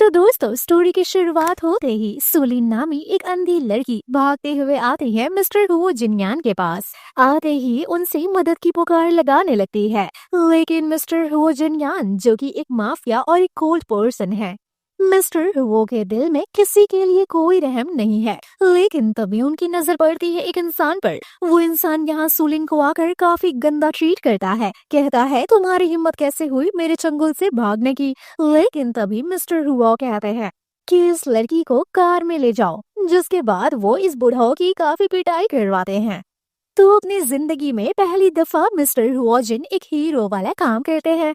तो दोस्तों स्टोरी की शुरुआत होते ही सुलिन नामी एक अंधी लड़की भागते हुए आती है मिस्टर हुओ जिनयान के पास। आते ही उनसे मदद की पुकार लगाने लगती है, लेकिन मिस्टर हुओ जिनयान जो कि एक माफिया और एक कोल्ड पर्सन है, मिस्टर हुओ के दिल में किसी के लिए कोई रहम नहीं है। लेकिन तभी उनकी नजर पड़ती है एक इंसान पर। वो इंसान यहाँ सुलिन को आकर काफी गंदा ट्रीट करता है, कहता है तुम्हारी हिम्मत कैसे हुई मेरे चंगुल से भागने की। लेकिन तभी मिस्टर हुआ कहते हैं कि इस लड़की को कार में ले जाओ, जिसके बाद वो इस बुढ़ाओ की काफी पिटाई करवाते हैं। तो अपनी जिंदगी में पहली दफा मिस्टर हुओजिन एक हीरो वाला काम करते हैं।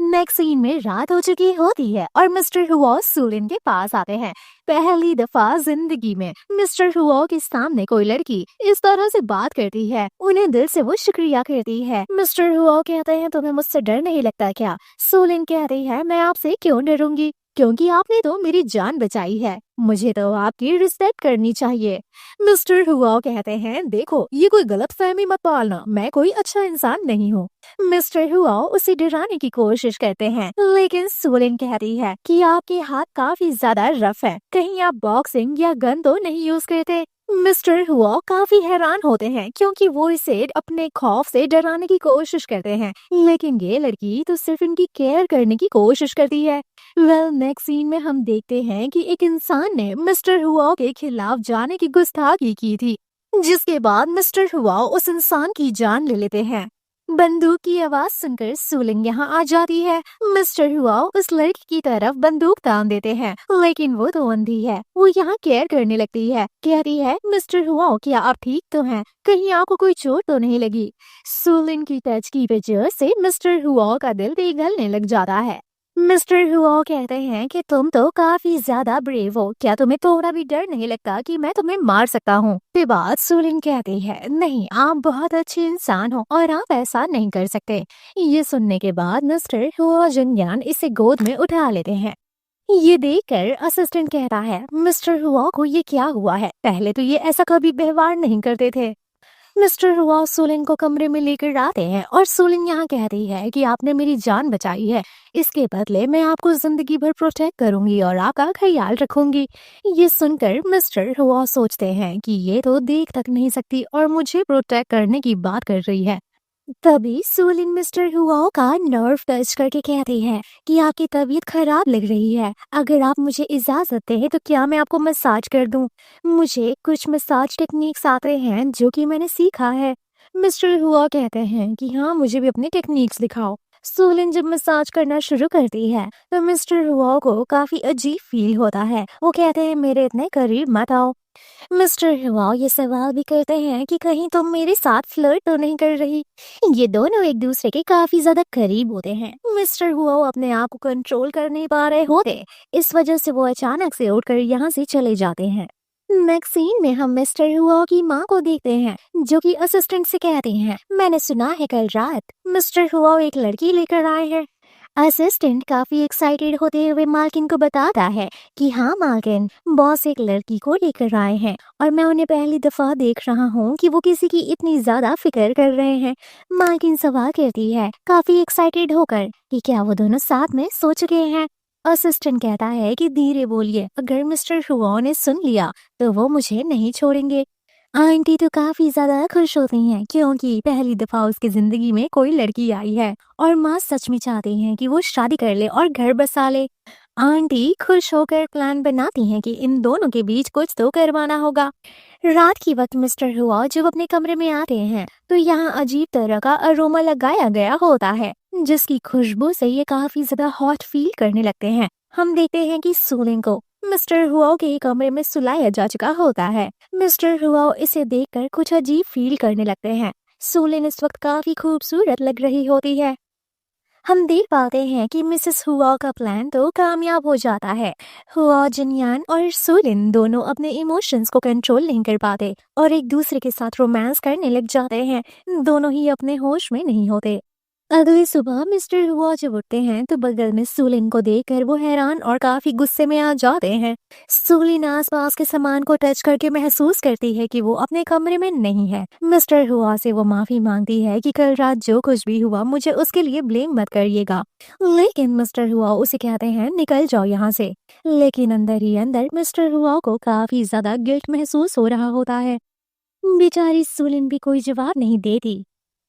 नेक्स्ट सीन में रात हो चुकी होती है और मिस्टर हुओ सुलिन के पास आते हैं। पहली दफा जिंदगी में मिस्टर हुओ के सामने कोई लड़की इस तरह से बात करती है, उन्हें दिल से वो शुक्रिया करती है। मिस्टर हुओ कहते हैं तुम्हें मुझसे डर नहीं लगता क्या? सुलिन कहती है मैं आपसे क्यों डरूंगी, क्योंकि आपने तो मेरी जान बचाई है, मुझे तो आपकी रिस्पेक्ट करनी चाहिए। मिस्टर हुआ कहते हैं देखो ये कोई गलत फहमी मत पालना, मैं कोई अच्छा इंसान नहीं हूँ। मिस्टर हुआ उसे डराने की कोशिश करते हैं, लेकिन सुलिन कहती है कि आपके हाथ काफी ज्यादा रफ है, कहीं आप बॉक्सिंग या गन तो नहीं यूज करते। मिस्टर हुआ काफी हैरान होते हैं क्योंकि वो इसे अपने खौफ से डराने की कोशिश करते हैं, लेकिन ये लड़की तो सिर्फ इनकी केयर करने की कोशिश करती है। नेक्स्ट सीन में हम देखते हैं कि एक इंसान ने मिस्टर हुआ के खिलाफ जाने की गुस्ताखी की थी, जिसके बाद मिस्टर हुआ उस इंसान की जान ले लेते हैं। बंदूक की आवाज सुनकर सुलिन यहाँ आ जाती है। मिस्टर हुआ उस लड़की की तरफ बंदूक तान देते हैं, लेकिन वो तो अंधी है। वो यहाँ केयर करने लगती है, कहती है मिस्टर हुआ क्या आप ठीक तो हैं, कहीं आपको कोई चोट तो नहीं लगी? सुलिन की टच की वजह से मिस्टर हुआ का दिल पिघलने लग जाता है। मिस्टर हुआ कहते हैं कि तुम तो काफी ज्यादा ब्रेव हो, क्या तुम्हें थोड़ा भी डर नहीं लगता कि मैं तुम्हें मार सकता हूँ? के बाद सुलिन कहती है नहीं आप बहुत अच्छे इंसान हो और आप ऐसा नहीं कर सकते। ये सुनने के बाद मिस्टर हुआ जिनयान इसे गोद में उठा लेते हैं। ये देखकर असिस्टेंट कहता है मिस्टर हुआ को ये क्या हुआ है, पहले तो ये ऐसा कभी व्यवहार नहीं करते थे। मिस्टर हुआ सुलिन को कमरे में लेकर आते हैं और सुलिन यहाँ कहती है कि आपने मेरी जान बचाई है, इसके बदले मैं आपको जिंदगी भर प्रोटेक्ट करूंगी और आपका ख्याल रखूंगी। ये सुनकर मिस्टर हुआ सोचते हैं कि ये तो देख तक नहीं सकती और मुझे प्रोटेक्ट करने की बात कर रही है। तभी सुलिन मिस्टर हुआ का नर्व टच करके कहती है कि आपकी तबीयत खराब लग रही है, अगर आप मुझे इजाजत दें तो क्या मैं आपको मसाज कर दूं? मुझे कुछ मसाज टेक्निक्स आते हैं जो कि मैंने सीखा है। मिस्टर हुआ कहते हैं कि हाँ मुझे भी अपनी टेक्निक्स दिखाओ। सुलिन जब मसाज करना शुरू करती है तो मिस्टर हुआ को काफी अजीब फील होता है। वो कहते हैं मेरे इतने करीब मत आओ। मिस्टर हुआ ये सवाल भी करते हैं कि कहीं तुम मेरे साथ फ्लर्ट तो नहीं कर रही? ये दोनों एक दूसरे के काफी ज्यादा करीब होते हैं। मिस्टर हुआ अपने आप को कंट्रोल कर नहीं पा रहे होते, इस वजह से वो अचानक से उठकर यहाँ से चले जाते हैं। नेक्स्ट सीन में हम मिस्टर हुआ की माँ को देखते हैं, जो कि असिस्टेंट से कहते हैं मैंने सुना है कल रात मिस्टर हुआ एक लड़की लेकर आए हैं। असिस्टेंट काफी एक्साइटेड होते हुए मालकिन को बताता है कि हाँ मालकिन, बॉस एक लड़की को लेकर आए हैं और मैं उन्हें पहली दफा देख रहा हूँ कि वो किसी की इतनी ज्यादा फिक्र कर रहे हैं। मालकिन सवाल करती है काफी एक्साइटेड होकर कि क्या वो दोनों साथ में सो चुके हैं? असिस्टेंट कहता है कि धीरे बोलिए, अगर मिस्टर हुआ ने सुन लिया तो वो मुझे नहीं छोड़ेंगे। आंटी तो काफी ज्यादा खुश होती हैं क्योंकि पहली दफा उसकी जिंदगी में कोई लड़की आई है और माँ सच में चाहती हैं कि वो शादी कर ले और घर बसा ले। आंटी खुश होकर प्लान बनाती हैं कि इन दोनों के बीच कुछ तो करवाना होगा। रात की वक्त मिस्टर हुआ जब अपने कमरे में आते हैं तो यहाँ अजीब तरह का अरोमा लगाया गया होता है, जिसकी खुशबू से ये काफी ज्यादा हॉट फील करने लगते हैं। हम देखते हैं कि सुलिन को मिस्टर हुआ के कमरे में सुलाया जा चुका होता है। मिस्टर हुआ इसे देखकर कुछ अजीब फील करने लगते हैं। सुलिन इस वक्त काफी खूबसूरत लग रही होती है। हम देख पाते हैं कि मिसेस हुआ का प्लान तो कामयाब हो जाता है। हुआ जिनयान और सुलिन दोनों अपने इमोशंस को कंट्रोल नहीं कर पाते और एक दूसरे के साथ रोमांस करने लग जाते हैं। दोनों ही अपने होश में नहीं होते। अगली सुबह मिस्टर हुआ जब उठते हैं तो बगल में सुलिन को देखकर वो हैरान और काफी गुस्से में आ जाते हैं। सुलिन आसपास के सामान को टच करके महसूस करती है कि वो अपने कमरे में नहीं है। मिस्टर हुआ से वो माफी मांगती है कि कल रात जो कुछ भी हुआ मुझे उसके लिए ब्लेम मत करिएगा, लेकिन मिस्टर हुआ उसे कहते हैं निकल जाओ यहाँ से। लेकिन अंदर ही अंदर मिस्टर हुआ को काफी ज्यादा गिल्ट महसूस हो रहा होता है। बेचारी सुलिन भी कोई जवाब नहीं देती।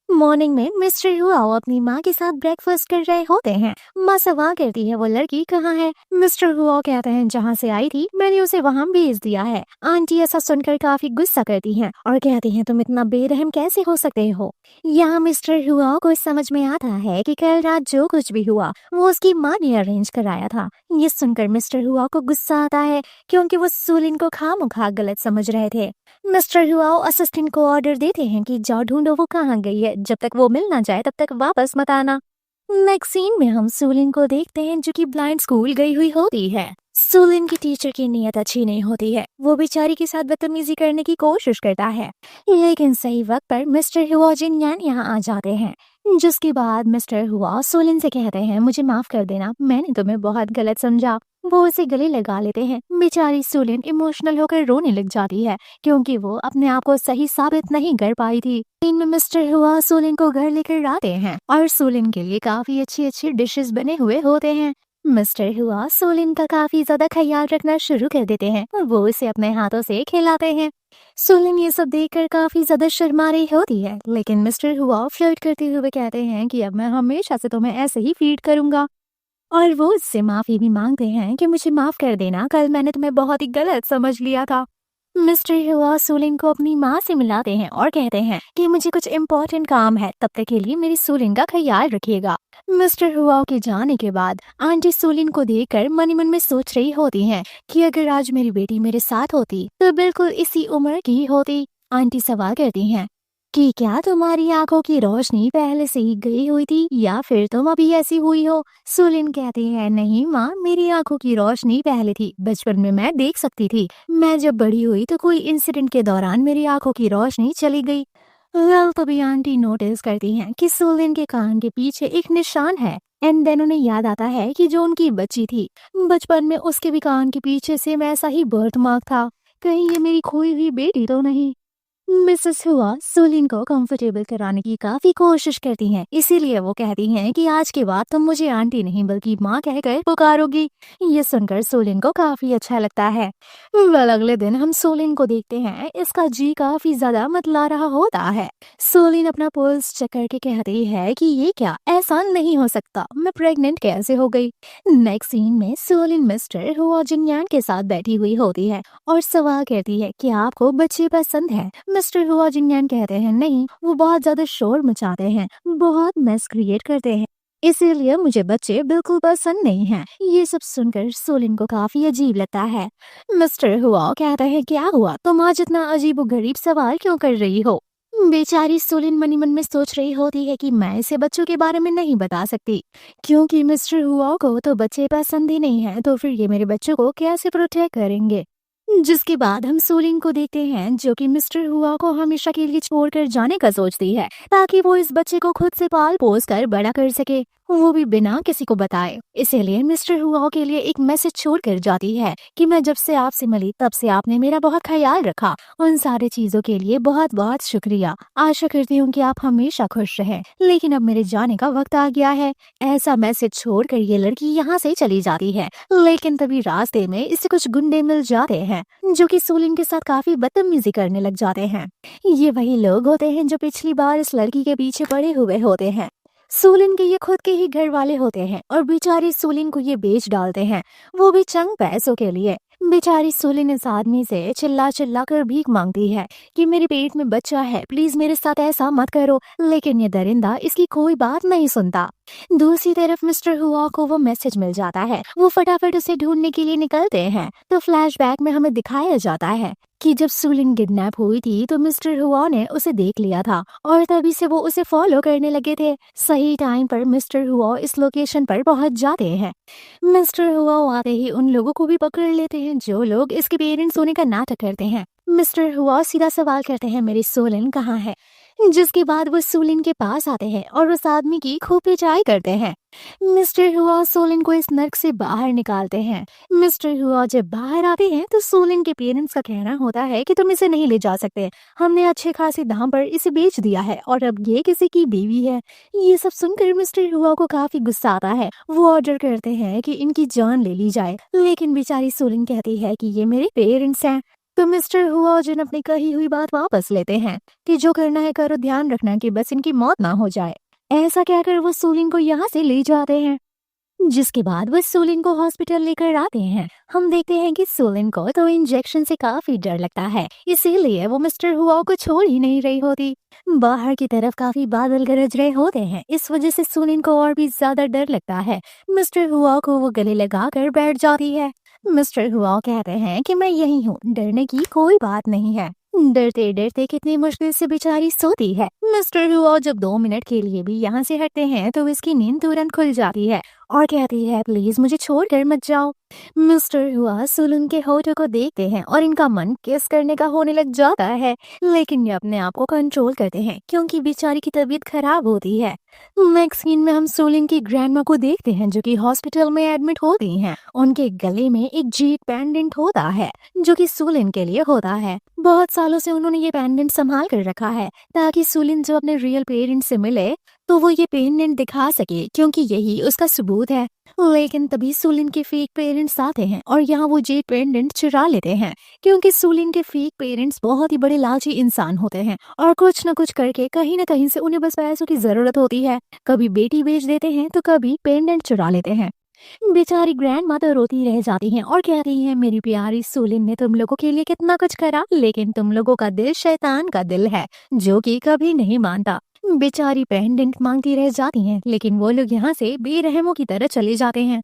मॉर्निंग में मिस्टर हुआओ अपनी माँ के साथ ब्रेकफास्ट कर रहे होते हैं। माँ सवाल करती है वो लड़की कहाँ है। मिस्टर हुआओ कहते हैं जहाँ से आई थी मैंने उसे वहाँ भेज दिया है। आंटी ऐसा सुनकर काफी गुस्सा करती हैं और कहती हैं तुम इतना बेरहम कैसे हो सकते हो। यहाँ मिस्टर हुआओ को समझ में आता है कि कल रात जो कुछ भी हुआ वो उसकी माँ ने अरेंज कराया था। ये सुनकर मिस्टर हुआओ को गुस्सा आता है क्योंकि वो सुलिन को खामोखा गलत समझ रहे थे। मिस्टर हुआओ असिस्टेंट को ऑर्डर देते हैं कि जाओ ढूंढो वो कहाँ गई है, जब तक वो मिल ना जाए तब तक वापस मत आना। नेक्स्ट सीन में हम सुलिन को देखते हैं जो कि ब्लाइंड स्कूल गई हुई होती है। सुलिन की टीचर की नीयत अच्छी नहीं होती है, वो बेचारी के साथ बदतमीजी करने की कोशिश करता है, लेकिन सही वक्त पर मिस्टर हुआ जिनयान यहाँ आ जाते हैं। जिसके बाद मिस्टर हुआ सुलिन से कहते हैं मुझे माफ कर देना, मैंने तुम्हें बहुत गलत समझा। वो उसे गले लगा लेते हैं। बेचारी सुलिन इमोशनल होकर रोने लग जाती है क्योंकि वो अपने आप को सही साबित नहीं कर पाई थी। में मिस्टर हुआ सुलिन को घर लेकर आते हैं और सुलिन के लिए काफी अच्छी अच्छी डिशेस बने हुए होते हैं। मिस्टर हुआ सुलिन का काफी ज्यादा ख्याल रखना शुरू कर देते हैं और वो इसे अपने हाथों से खिलाते हैं। सुलिन ये सब देखकर काफी ज्यादा शर्मा रही होती है, लेकिन मिस्टर हुआ फ्लर्ट करते हुए कहते हैं कि अब मैं हमेशा से तुम्हें ऐसे ही फीड करूंगा और वो इससे माफी भी मांगते हैं कि मुझे माफ कर देना, कल मैंने तुम्हें बहुत ही गलत समझ लिया था। मिस्टर हुआ सुलिन को अपनी माँ से मिलाते हैं और कहते हैं कि मुझे कुछ इम्पोर्टेंट काम है, तब तक के लिए मेरी सुलिन का ख्याल रखिएगा। मिस्टर हुआ के जाने के बाद आंटी सुलिन को देखकर मन मन में सोच रही होती हैं कि अगर आज मेरी बेटी मेरे साथ होती तो बिल्कुल इसी उम्र की होती। आंटी सवाल करती हैं कि क्या तुम्हारी आंखों की रोशनी पहले से ही गई हुई थी या फिर तुम अभी ऐसी हुई हो। सुलिन कहती है नहीं माँ, मेरी आंखों की रोशनी पहले थी, बचपन में मैं देख सकती थी, मैं जब बड़ी हुई तो कोई इंसिडेंट के दौरान मेरी आंखों की रोशनी चली गई। तभी आंटी नोटिस करती हैं कि सुलिन के कान के पीछे एक निशान है एंड देन उन्हें याद आता है कि जो उनकी बच्ची थी बचपन में उसके भी कान के पीछे से ऐसा ही बर्थ मार्क था, कहीं ये मेरी खोई हुई बेटी तो नहीं। मिसेस हुआ सुलिन को कंफर्टेबल कराने की काफी कोशिश करती हैं, इसीलिए वो कहती हैं कि आज के बाद तुम मुझे आंटी नहीं बल्कि माँ कहकर पुकारोगी। ये सुनकर सुलिन को काफी अच्छा लगता है। अगले दिन हम सुलिन को देखते हैं, इसका जी काफी ज्यादा मतला रहा होता है। सुलिन अपना पल्स चेक करके कहती है कि ये क्या, ऐसा नहीं हो सकता, मैं प्रेग्नेंट कैसे हो गई। नेक्स्ट सीन में सुलिन मिस्टर हुआ जिनयान के साथ बैठी हुई होती है और सवाल करती है कि आपको बच्चे पसंद है। मिस्टर हुआ जिनयान कहते हैं नहीं, वो बहुत ज्यादा शोर मचाते हैं, बहुत मेस क्रिएट करते हैं, इसीलिए मुझे बच्चे बिल्कुल पसंद नहीं हैं। ये सब सुनकर सुलिन को काफी अजीब लगता है। मिस्टर हुआ कहता है क्या हुआ, तुम आज इतना अजीबोगरीब सवाल क्यों कर रही हो। बेचारी सुलिन मनी मन में सोच रही होती है कि मैं इसे बच्चों के बारे में नहीं बता सकती क्योंकि मिस्टर हुआ को तो बच्चे पसंद ही नहीं है, तो फिर ये मेरे बच्चों को कैसे प्रोटेक्ट करेंगे। जिसके बाद हम सुलिन को देखते हैं जो कि मिस्टर हुआ को हमेशा के लिए छोड़कर जाने का सोचती है ताकि वो इस बच्चे को खुद से पाल पोस कर बड़ा कर सके, वो भी बिना किसी को बताए। इसीलिए मिस्टर हुआ के लिए एक मैसेज छोड़ कर जाती है कि मैं जब से आपसे मिली तब से आपने मेरा बहुत ख्याल रखा, उन सारे चीजों के लिए बहुत बहुत शुक्रिया, आशा करती हूँ कि आप हमेशा खुश रहें, लेकिन अब मेरे जाने का वक्त आ गया है। ऐसा मैसेज छोड़कर ये लड़की यहाँ से चली जाती है, लेकिन तभी रास्ते में इसे कुछ गुंडे मिल जाते हैं जो कि सुलिन के साथ काफी बदतमीजी करने लग जाते हैं। ये वही लोग होते हैं जो पिछली बार इस लड़की के पीछे पड़े हुए होते हैं। सुलिन के ये खुद के ही घर वाले होते हैं और बेचारी सुलिन को ये बेच डालते हैं, वो भी चंद पैसों के लिए। बेचारी सुलिन इस आदमी से चिल्ला चिल्ला कर भीख मांगती है कि मेरे पेट में बच्चा है, प्लीज मेरे साथ ऐसा मत करो, लेकिन ये दरिंदा इसकी कोई बात नहीं सुनता। दूसरी तरफ मिस्टर हुआ को वो मैसेज मिल जाता है, वो फटाफट उसे ढूंढने के लिए निकलते हैं तो फ्लैशबैक में हमें दिखाया जाता है कि जब सुलिन किडनैप हुई थी तो मिस्टर हुआ ने उसे देख लिया था और तभी से वो उसे फॉलो करने लगे थे। सही टाइम पर मिस्टर हुआ इस लोकेशन पर पहुंच जाते हैं। मिस्टर हुआ आते ही उन लोगों को भी पकड़ लेते हैं जो लोग इसके पेरेंट्स होने का नाटक करते हैं। मिस्टर हुआ सीधा सवाल करते हैं मेरी सुलिन कहाँ है। जिसके बाद वो सोलिन के पास आते हैं और उस आदमी की खूब पिटाई करते हैं। मिस्टर हुआ सोलिन को इस नर्क से बाहर निकालते हैं। मिस्टर हुआ जब बाहर आते हैं तो सोलिन के पेरेंट्स का कहना होता है कि तुम इसे नहीं ले जा सकते, हमने अच्छे खासे दाम पर इसे बेच दिया है और अब ये किसी की बीवी है। ये सब सुनकर मिस्टर हुआ को काफी गुस्सा आता है। वो ऑर्डर करते हैं कि इनकी जान ले ली जाए, लेकिन बेचारी सोलिन कहती है कि ये मेरे पेरेंट्स हैं। तो मिस्टर हुआ जिन अपनी कही हुई बात वापस लेते हैं कि जो करना है करो, ध्यान रखना कि बस इनकी मौत ना हो जाए। ऐसा कहकर वो सोलिन को यहाँ से ले जाते हैं। जिसके बाद वो सोलिन को हॉस्पिटल लेकर आते हैं। हम देखते हैं कि सोलिन को तो इंजेक्शन से काफी डर लगता है, इसीलिए वो मिस्टर हुआ को छोड़ ही नहीं रही होती। बाहर की तरफ काफी बादल गरज रहे होते हैं, इस वजह से सोलिन को और भी ज्यादा डर लगता है। मिस्टर हुआ को वो गले लगाकर बैठ जाती है। मिस्टर हुआ कहते हैं कि मैं यही हूँ, डरने की कोई बात नहीं है। डरते डरते कितनी मुश्किल से बेचारी सोती है। मिस्टर हुआ जब 2 मिनट के लिए भी यहाँ से हटते हैं तो इसकी नींद तुरंत खुल जाती है और कहती है प्लीज मुझे छोड़कर मत जाओ। मिस्टर हुआ सोलिन के होठों को देखते हैं और इनका मन किस करने का होने लग जाता है, लेकिन ये अपने आप को कंट्रोल करते हैं क्योंकि बेचारी की तबीयत खराब होती है। नेक्स्ट सीन में हम सोलिन की ग्रैंडमा को देखते हैं जो कि हॉस्पिटल में एडमिट होती हैं। उनके गले में एक जीट पेंडेंट होता है जो कि सोलिन के लिए होता है। बहुत सालों से उन्होंने ये पेंडेंट संभाल कर रखा है ताकि सोलिन जो अपने रियल पेरेंट्स से मिले तो वो ये पेंडेंट दिखा सके, क्योंकि यही उसका सबूत है। लेकिन तभी सोलिन के फेक पेरेंट्स आते हैं और यहाँ वो जेड पेंडेंट चुरा लेते हैं, क्योंकि सोलिन के फेक पेरेंट्स बहुत ही बड़े लालची इंसान होते हैं और कुछ न कुछ करके कहीं न कहीं से उन्हें बस पैसों की जरूरत होती है। कभी बेटी बेच देते हैं तो कभी पेंडेंट चुरा लेते हैं। बेचारी ग्रैंड मदर रोती रह जाती हैं और कहती हैं मेरी प्यारी सोलिन ने तुम लोगों के लिए कितना कुछ करा, लेकिन तुम लोगों का दिल शैतान का दिल है जो कि कभी नहीं मानता। बेचारी पेंडेंट मांगती रह जाती हैं, लेकिन वो लोग यहाँ से बेरहमों की तरह चले जाते हैं।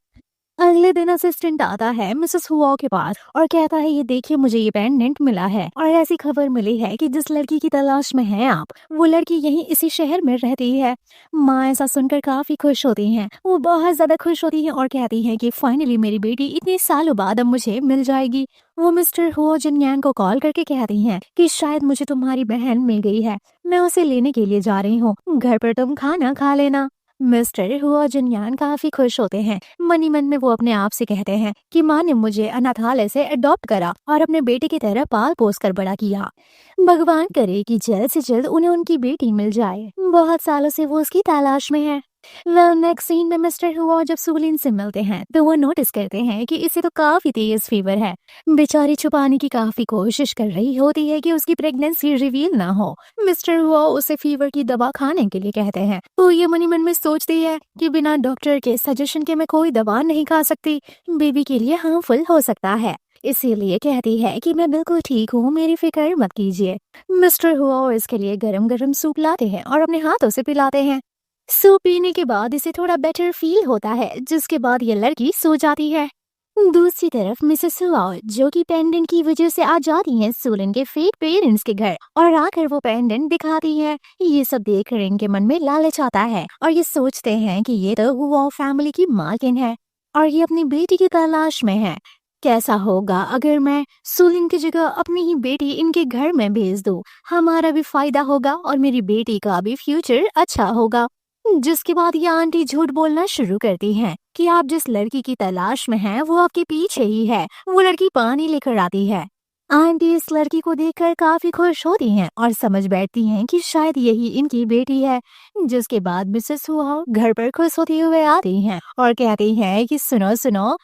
अगले दिन असिस्टेंट आता है मिसेस हुआ के पास और कहता है ये देखिए मुझे ये पेंडेंट मिला है और ऐसी खबर मिली है कि जिस लड़की की तलाश में हैं आप, वो लड़की यहीं इसी शहर में रहती है। माँ ऐसा सुनकर काफी खुश होती हैं, वो बहुत ज्यादा खुश होती हैं और कहती हैं कि फाइनली मेरी बेटी इतने सालों बाद अब मुझे मिल जाएगी। वो मिस्टर हुआ जिनयान को कॉल करके कहती हैं कि शायद मुझे तुम्हारी बहन मिल गई है, मैं उसे लेने के लिए जा रही हूँ, घर पर तुम खाना खा लेना। मिस्टर हुआ जिनयान काफी खुश होते हैं। मनी मन में वो अपने आप से कहते हैं कि माँ ने मुझे अनाथालय से अडॉप्ट करा और अपने बेटे की तरह पाल पोस कर बड़ा किया। भगवान करे कि जल्द से जल्द उन्हें उनकी बेटी मिल जाए। बहुत सालों से वो उसकी तलाश में है। नेक्स्ट सीन में मिस्टर हुआ जब सोलिन से मिलते हैं तो वो नोटिस करते हैं कि इसे तो काफी तेज फीवर है। बेचारी छुपाने की काफी कोशिश कर रही होती है कि उसकी प्रेगनेंसी रिवील ना हो। मिस्टर हुआ उसे फीवर की दवा खाने के लिए कहते हैं तो ये मनी मन में सोचती है कि बिना डॉक्टर के सजेशन के मैं कोई दवा नहीं खा सकती, बेबी के लिए हार्मफुल हो सकता है, इसीलिए कहती है कि मैं बिल्कुल ठीक हूँ, मेरी फिक्र मत कीजिए। मिस्टर हुआ इसके लिए गरम गरम सूप लाते हैं और अपने हाथों से पिलाते हैं। सूप पीने के बाद इसे थोड़ा बेटर फील होता है, जिसके बाद ये लड़की सो जाती है। दूसरी तरफ मिसेस हुआ जो कि पेंडेंट की वजह से आ जाती हैं सोलिन के फेक पेरेंट्स के घर और आकर वो पेंडेंट दिखाती है। ये सब देखकर इनके मन में लालच आता है और ये सोचते हैं कि ये तो हुआ फैमिली की मालकिन है और ये अपनी बेटी की तलाश में है। कैसा होगा अगर मैं सोलिन की जगह अपनी ही बेटी इनके घर में भेज दूं, हमारा भी फायदा होगा और मेरी बेटी का भी फ्यूचर अच्छा होगा। जिसके बाद ये आंटी झूठ बोलना शुरू करती हैं कि आप जिस लड़की की तलाश में हैं वो आपके पीछे ही है, वो लड़की पानी लेकर आती है। आंटी इस लड़की को देखकर काफी खुश होती हैं और समझ बैठती हैं कि शायद यही इनकी बेटी है। जिसके बाद मिसेस हुआ घर पर खुश होते हुए आती हैं और कहती हैं कि सुनो सुनो।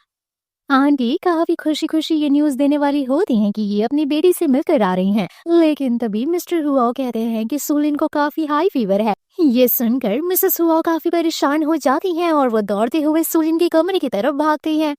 आंटी काफी खुशी खुशी ये न्यूज देने वाली होती हैं कि ये अपनी बेटी से मिलकर आ रही हैं, लेकिन तभी मिस्टर हुआ कहते हैं कि सोलिन को काफी हाई फीवर है। ये सुनकर मिसेस हुआ काफी परेशान हो जाती हैं और वो दौड़ते हुए सोलिन के कमरे की तरफ भागती हैं।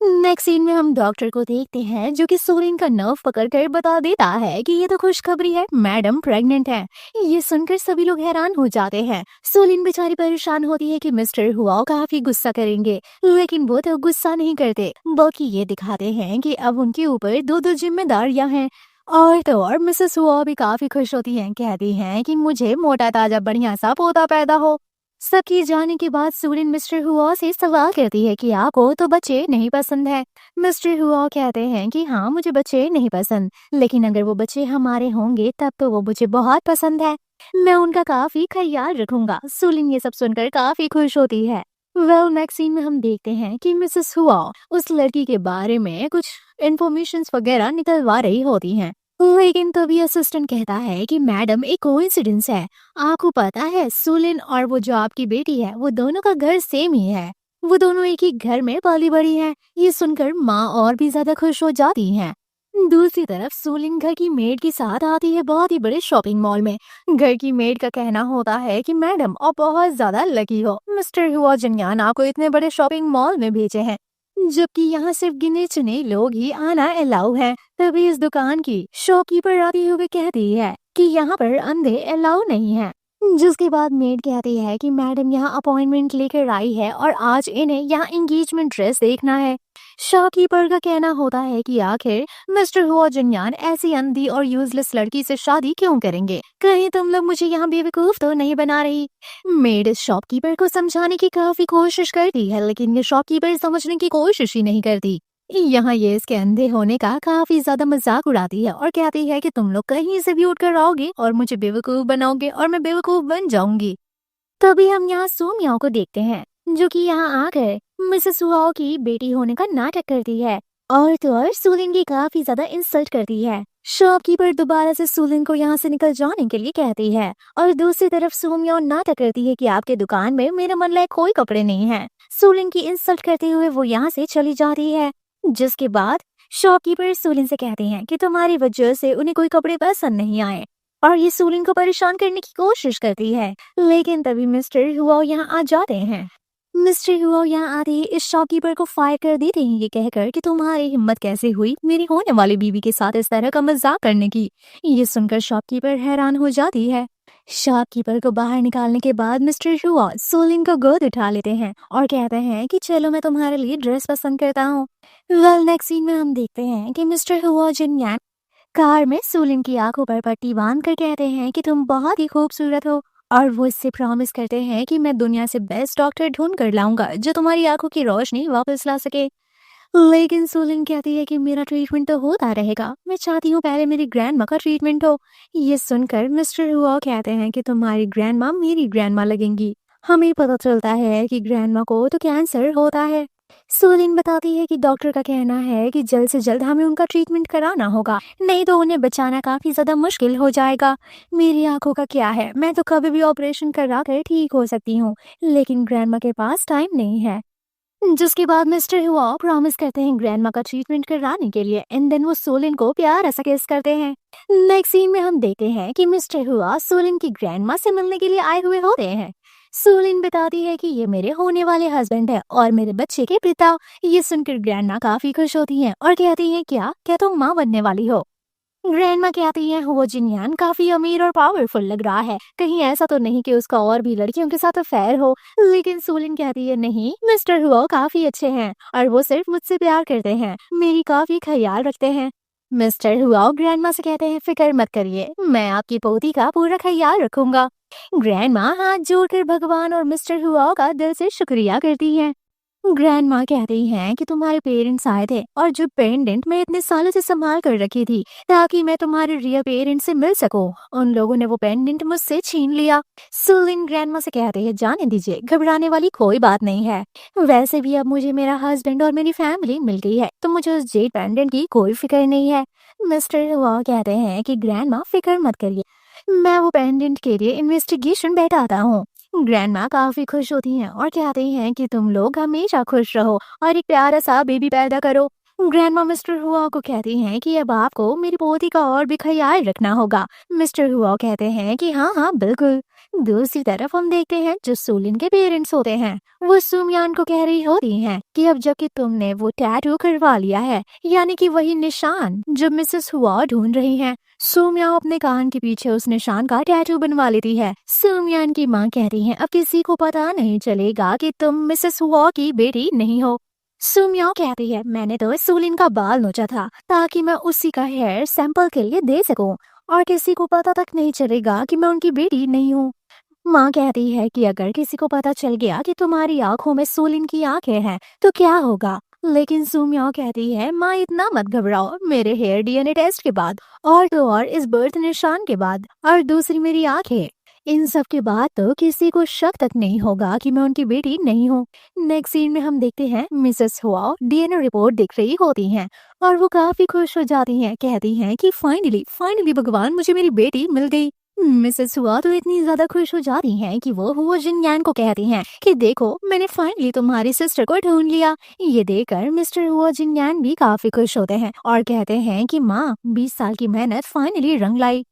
नेक्स्ट सीन में हम डॉक्टर को देखते हैं जो कि सोलिन का नर्व पकड़कर बता देता है कि ये तो खुशखबरी है, मैडम प्रेग्नेंट है। ये सुनकर सभी लोग हैरान हो जाते हैं। सोलिन बेचारी परेशान होती है कि मिस्टर हुआ काफी गुस्सा करेंगे, लेकिन वो तो गुस्सा नहीं करते, बल्कि ये दिखाते हैं कि अब उनके ऊपर दो दो जिम्मेदारियां हैं। और तो और मिसेस हुआ भी काफी खुश होती हैं, कहती हैं कि मुझे मोटा ताजा बढ़िया सा पोता पैदा हो। सबकी जाने के बाद सोलिन मिस्टर हुआ से सवाल करती है कि आपको तो बच्चे नहीं पसंद है। मिस्टर हुआ कहते हैं कि हाँ मुझे बच्चे नहीं पसंद, लेकिन अगर वो बच्चे हमारे होंगे तब तो वो मुझे बहुत पसंद है। मैं उनका काफी ख्याल रखूंगा। सुलिन ये सब सुनकर काफी खुश होती है। वेल नेक्स्ट सीन में हम देखते हैं कि मिसेस हुआ उस लड़की के बारे में कुछ इंफॉर्मेशन वगैरह निकलवा रही होती हैं। लेकिन तभी असिस्टेंट कहता है कि मैडम एक कोइंसिडेंस है। आपको पता है सुलिन और वो जो आपकी बेटी है वो दोनों का घर सेम ही है। वो दोनों एक ही घर में पली बड़ी हैं। ये सुनकर माँ और भी ज्यादा खुश हो जाती हैं। दूसरी तरफ सुलिन घर की मेड के साथ आती है बहुत ही बड़े शॉपिंग मॉल में। घर की मेड का कहना होता है कि मैडम आप बहुत ज्यादा लकी हो, मिस्टर हुआ जिन्यान आपको इतने बड़े शॉपिंग मॉल में भेजे हैं, जबकि यहाँ सिर्फ गिने चुने लोग ही आना अलाउ है। तभी इस दुकान की शॉपकीपर आती हुए कहती है कि यहाँ पर अंधे अलाउ नहीं है। जिसके बाद मेड कहती है कि मैडम यहाँ अपॉइंटमेंट लेकर आई है और आज इन्हें यहाँ एंगेजमेंट ड्रेस देखना है। शॉपकीपर का कहना होता है कि आखिर मिस्टर हुआ जिन्यान ऐसी अंधी और यूजलेस लड़की से शादी क्यों करेंगे, कहीं तुम लोग मुझे यहाँ बेवकूफ तो नहीं बना रही। मेड इस शॉपकीपर को समझाने की काफी कोशिश करती है, लेकिन ये शॉपकीपर समझने की कोशिश ही नहीं करती। यहाँ ये इसके अंधे होने का काफी ज्यादा मजाक उड़ाती है और कहती है कि तुम लोग कहीं से भी उठकर आओगे और मुझे बेवकूफ बनाओगे और मैं बेवकूफ बन जाऊंगी। तभी हम यहाँ सोमियाओ को देखते हैं जो कि यहाँ आकर मिसेस हुआओ की बेटी होने का नाटक करती है और तो और सुलिन की काफी ज्यादा इंसल्ट करती है। शॉपकीपर दोबारा से सुलिन को यहाँ से निकल जाने के लिए कहती है और दूसरी तरफ सोमियाओ नाटक करती है कि आपके दुकान में मेरे मन लायक कोई कपड़े नहीं है। सुलिन की इंसल्ट करते हुए वो यहाँ से चली जाती है। जिसके बाद शॉपकीपर सुलिन से कहते हैं कि तुम्हारी वजह से उन्हें कोई कपड़े पसंद नहीं आए और ये सुलिन को परेशान करने की कोशिश करती है। लेकिन तभी मिस्टर हुआ यहाँ आ जाते हैं। मिस्टर हुआ यहाँ आते ही इस शॉपकीपर को फायर कर देते हैं ये कहकर कि तुम्हारी हिम्मत कैसे हुई मेरी होने वाली बीवी के साथ इस तरह का मजाक करने की। ये सुनकर शॉपकीपर हैरान हो जाती है। शॉपकीपर को बाहर निकालने के बाद मिस्टर हुआ सुलिन को गोद उठा लेते हैं और कहते हैं कि चलो मैं तुम्हारे लिए ड्रेस पसंद करता हूँ। वेल नेक्स्ट सीन में हम देखते हैं कि मिस्टर हुआ जिन्यान कार में सुलिन की आंखों पर पट्टी बांध कर कहते हैं कि तुम बहुत ही खूबसूरत हो और वो इससे प्रॉमिस करते हैं कि मैं दुनिया से बेस्ट डॉक्टर ढूंढ कर लाऊंगा जो तुम्हारी आंखों की रोशनी वापस ला सके। लेकिन सुलिन कहती है कि मेरा ट्रीटमेंट तो होता रहेगा, मैं चाहती हूँ पहले मेरी ग्रैंडमा का ट्रीटमेंट हो। ये सुनकर मिस्टर हुआ कहते हैं कि तुम्हारी ग्रैंडमा मेरी ग्रैंडमा लगेंगी। हमें पता चलता है कि ग्रैंडमा को तो कैंसर होता है। सुलिन बताती है कि डॉक्टर का कहना है कि जल्द से जल्द हमें उनका ट्रीटमेंट कराना होगा, नहीं तो उन्हें बचाना काफी ज्यादा मुश्किल हो जाएगा। मेरी आंखों का क्या है, मैं तो कभी भी ऑपरेशन करा कर ठीक हो सकती हूँ, लेकिन ग्रैंडमा के पास टाइम नहीं है। जिसके बाद मिस्टर हुआ प्रॉमिस करते हैं ग्रैंडमा का ट्रीटमेंट कराने के लिए एंड देन वो सोलिन को प्यार ऐसा किस करते हैं। नेक्स्ट सीन में हम देखते हैं कि मिस्टर हुआ सोलिन की ग्रैंडमा से मिलने के लिए आए हुए होते हैं। सोलिन बताती है कि ये मेरे होने वाले हस्बैंड है और मेरे बच्चे के पिता। ये सुनकर ग्रैंडमा काफी खुश होती हैं और कहती हैं क्या तुम माँ बनने वाली हो। ग्रैंडमा कहती है वो जिन्यान काफी अमीर और पावरफुल लग रहा है, कहीं ऐसा तो नहीं कि उसका और भी लड़कियों के साथ अफेयर हो। लेकिन सोलिन कहती है नहीं, मिस्टर हुआ काफी अच्छे हैं और वो सिर्फ मुझसे प्यार करते हैं, मेरी काफी ख्याल रखते हैं। मिस्टर हुआ ग्रैंडमा से कहते हैं फिक्र मत करिए, मैं आपकी पोती का पूरा ख्याल रखूंगा। ग्रैंडमा हाथ जोड़कर भगवान और मिस्टर हुआ का दिल से शुक्रिया करती हैं। ग्रैंडमा कहती हैं कि तुम्हारे पेरेंट्स आए थे और जो पेंडेंट मैं इतने सालों से संभाल कर रखी थी ताकि मैं तुम्हारे रियल पेरेंट्स से मिल सकूं, उन लोगों ने वो पेंडेंट मुझसे छीन लिया। सुलिन ग्रैंडमा से कहते हैं जाने दीजिए, घबराने वाली कोई बात नहीं है। वैसे भी अब मुझे मेरा हस्बैंड और मेरी फैमिली मिल गई है तो मुझे उस जेड पेंडेंट की कोई फिक्र नहीं है। मिस्टर हुआ कहते हैं कि ग्रैंडमा फिक्र मत करिए, मैं वो पेंडेंट के लिए इन्वेस्टिगेशन बैठाता हूँ। ग्रैंडमा काफी खुश होती हैं और कहती हैं कि तुम लोग हमेशा खुश रहो और एक प्यारा सा बेबी पैदा करो। ग्रैंडमा मिस्टर हुआ को कहती हैं कि अब आपको मेरी पोती का और भी ख्याल रखना होगा। मिस्टर हुआ कहते हैं कि हाँ हाँ बिल्कुल। दूसरी तरफ हम देखते हैं जो सोलिन के पेरेंट्स होते हैं वो सुमियान को कह रही होती हैं कि अब जबकि तुमने वो टैटू करवा लिया है, यानी कि वही निशान जो मिसेस हुआ ढूंढ रही हैं, सुमिया अपने कान के पीछे उस निशान का टैटू बनवा लेती है। सुमियान की माँ कहती है अब किसी को पता नहीं चलेगा कि तुम मिसेस हुआ की बेटी नहीं हो। सुमिया कहती है मैंने तो सोलिन का बाल नोचा था ताकि मैं उसी का हेयर सैंपल के लिए दे सकूं और किसी को पता तक नहीं चलेगा कि मैं उनकी बेटी नहीं हूँ। माँ कहती है कि अगर किसी को पता चल गया कि तुम्हारी आंखों में सोलिन की आंखें हैं तो क्या होगा, लेकिन सुमिया कहती है माँ इतना मत घबराओ, मेरे हेयर डीएनए टेस्ट के बाद और तो और इस बर्थ निशान के बाद और दूसरी मेरी आंख है, इन सब के बाद तो किसी को शक तक नहीं होगा कि मैं उनकी बेटी नहीं हूँ। नेक्स्ट सीन में हम देखते हैं मिसेस हुआ डीएनए रिपोर्ट दिख रही होती हैं और वो काफी खुश हो जाती हैं, कहती हैं कि फाइनली फाइनली भगवान मुझे मेरी बेटी मिल गई। मिसेस हुआ तो इतनी ज्यादा खुश हो जाती हैं कि वो हुआ जिनयान को कहती हैं कि देखो मैंने फाइनली तुम्हारी सिस्टर को ढूंढ लिया। ये देखकर मिस्टर हुआ जिनयान भी काफी खुश होते हैं और कहते हैं कि माँ 20 साल की मेहनत फाइनली रंग लाई।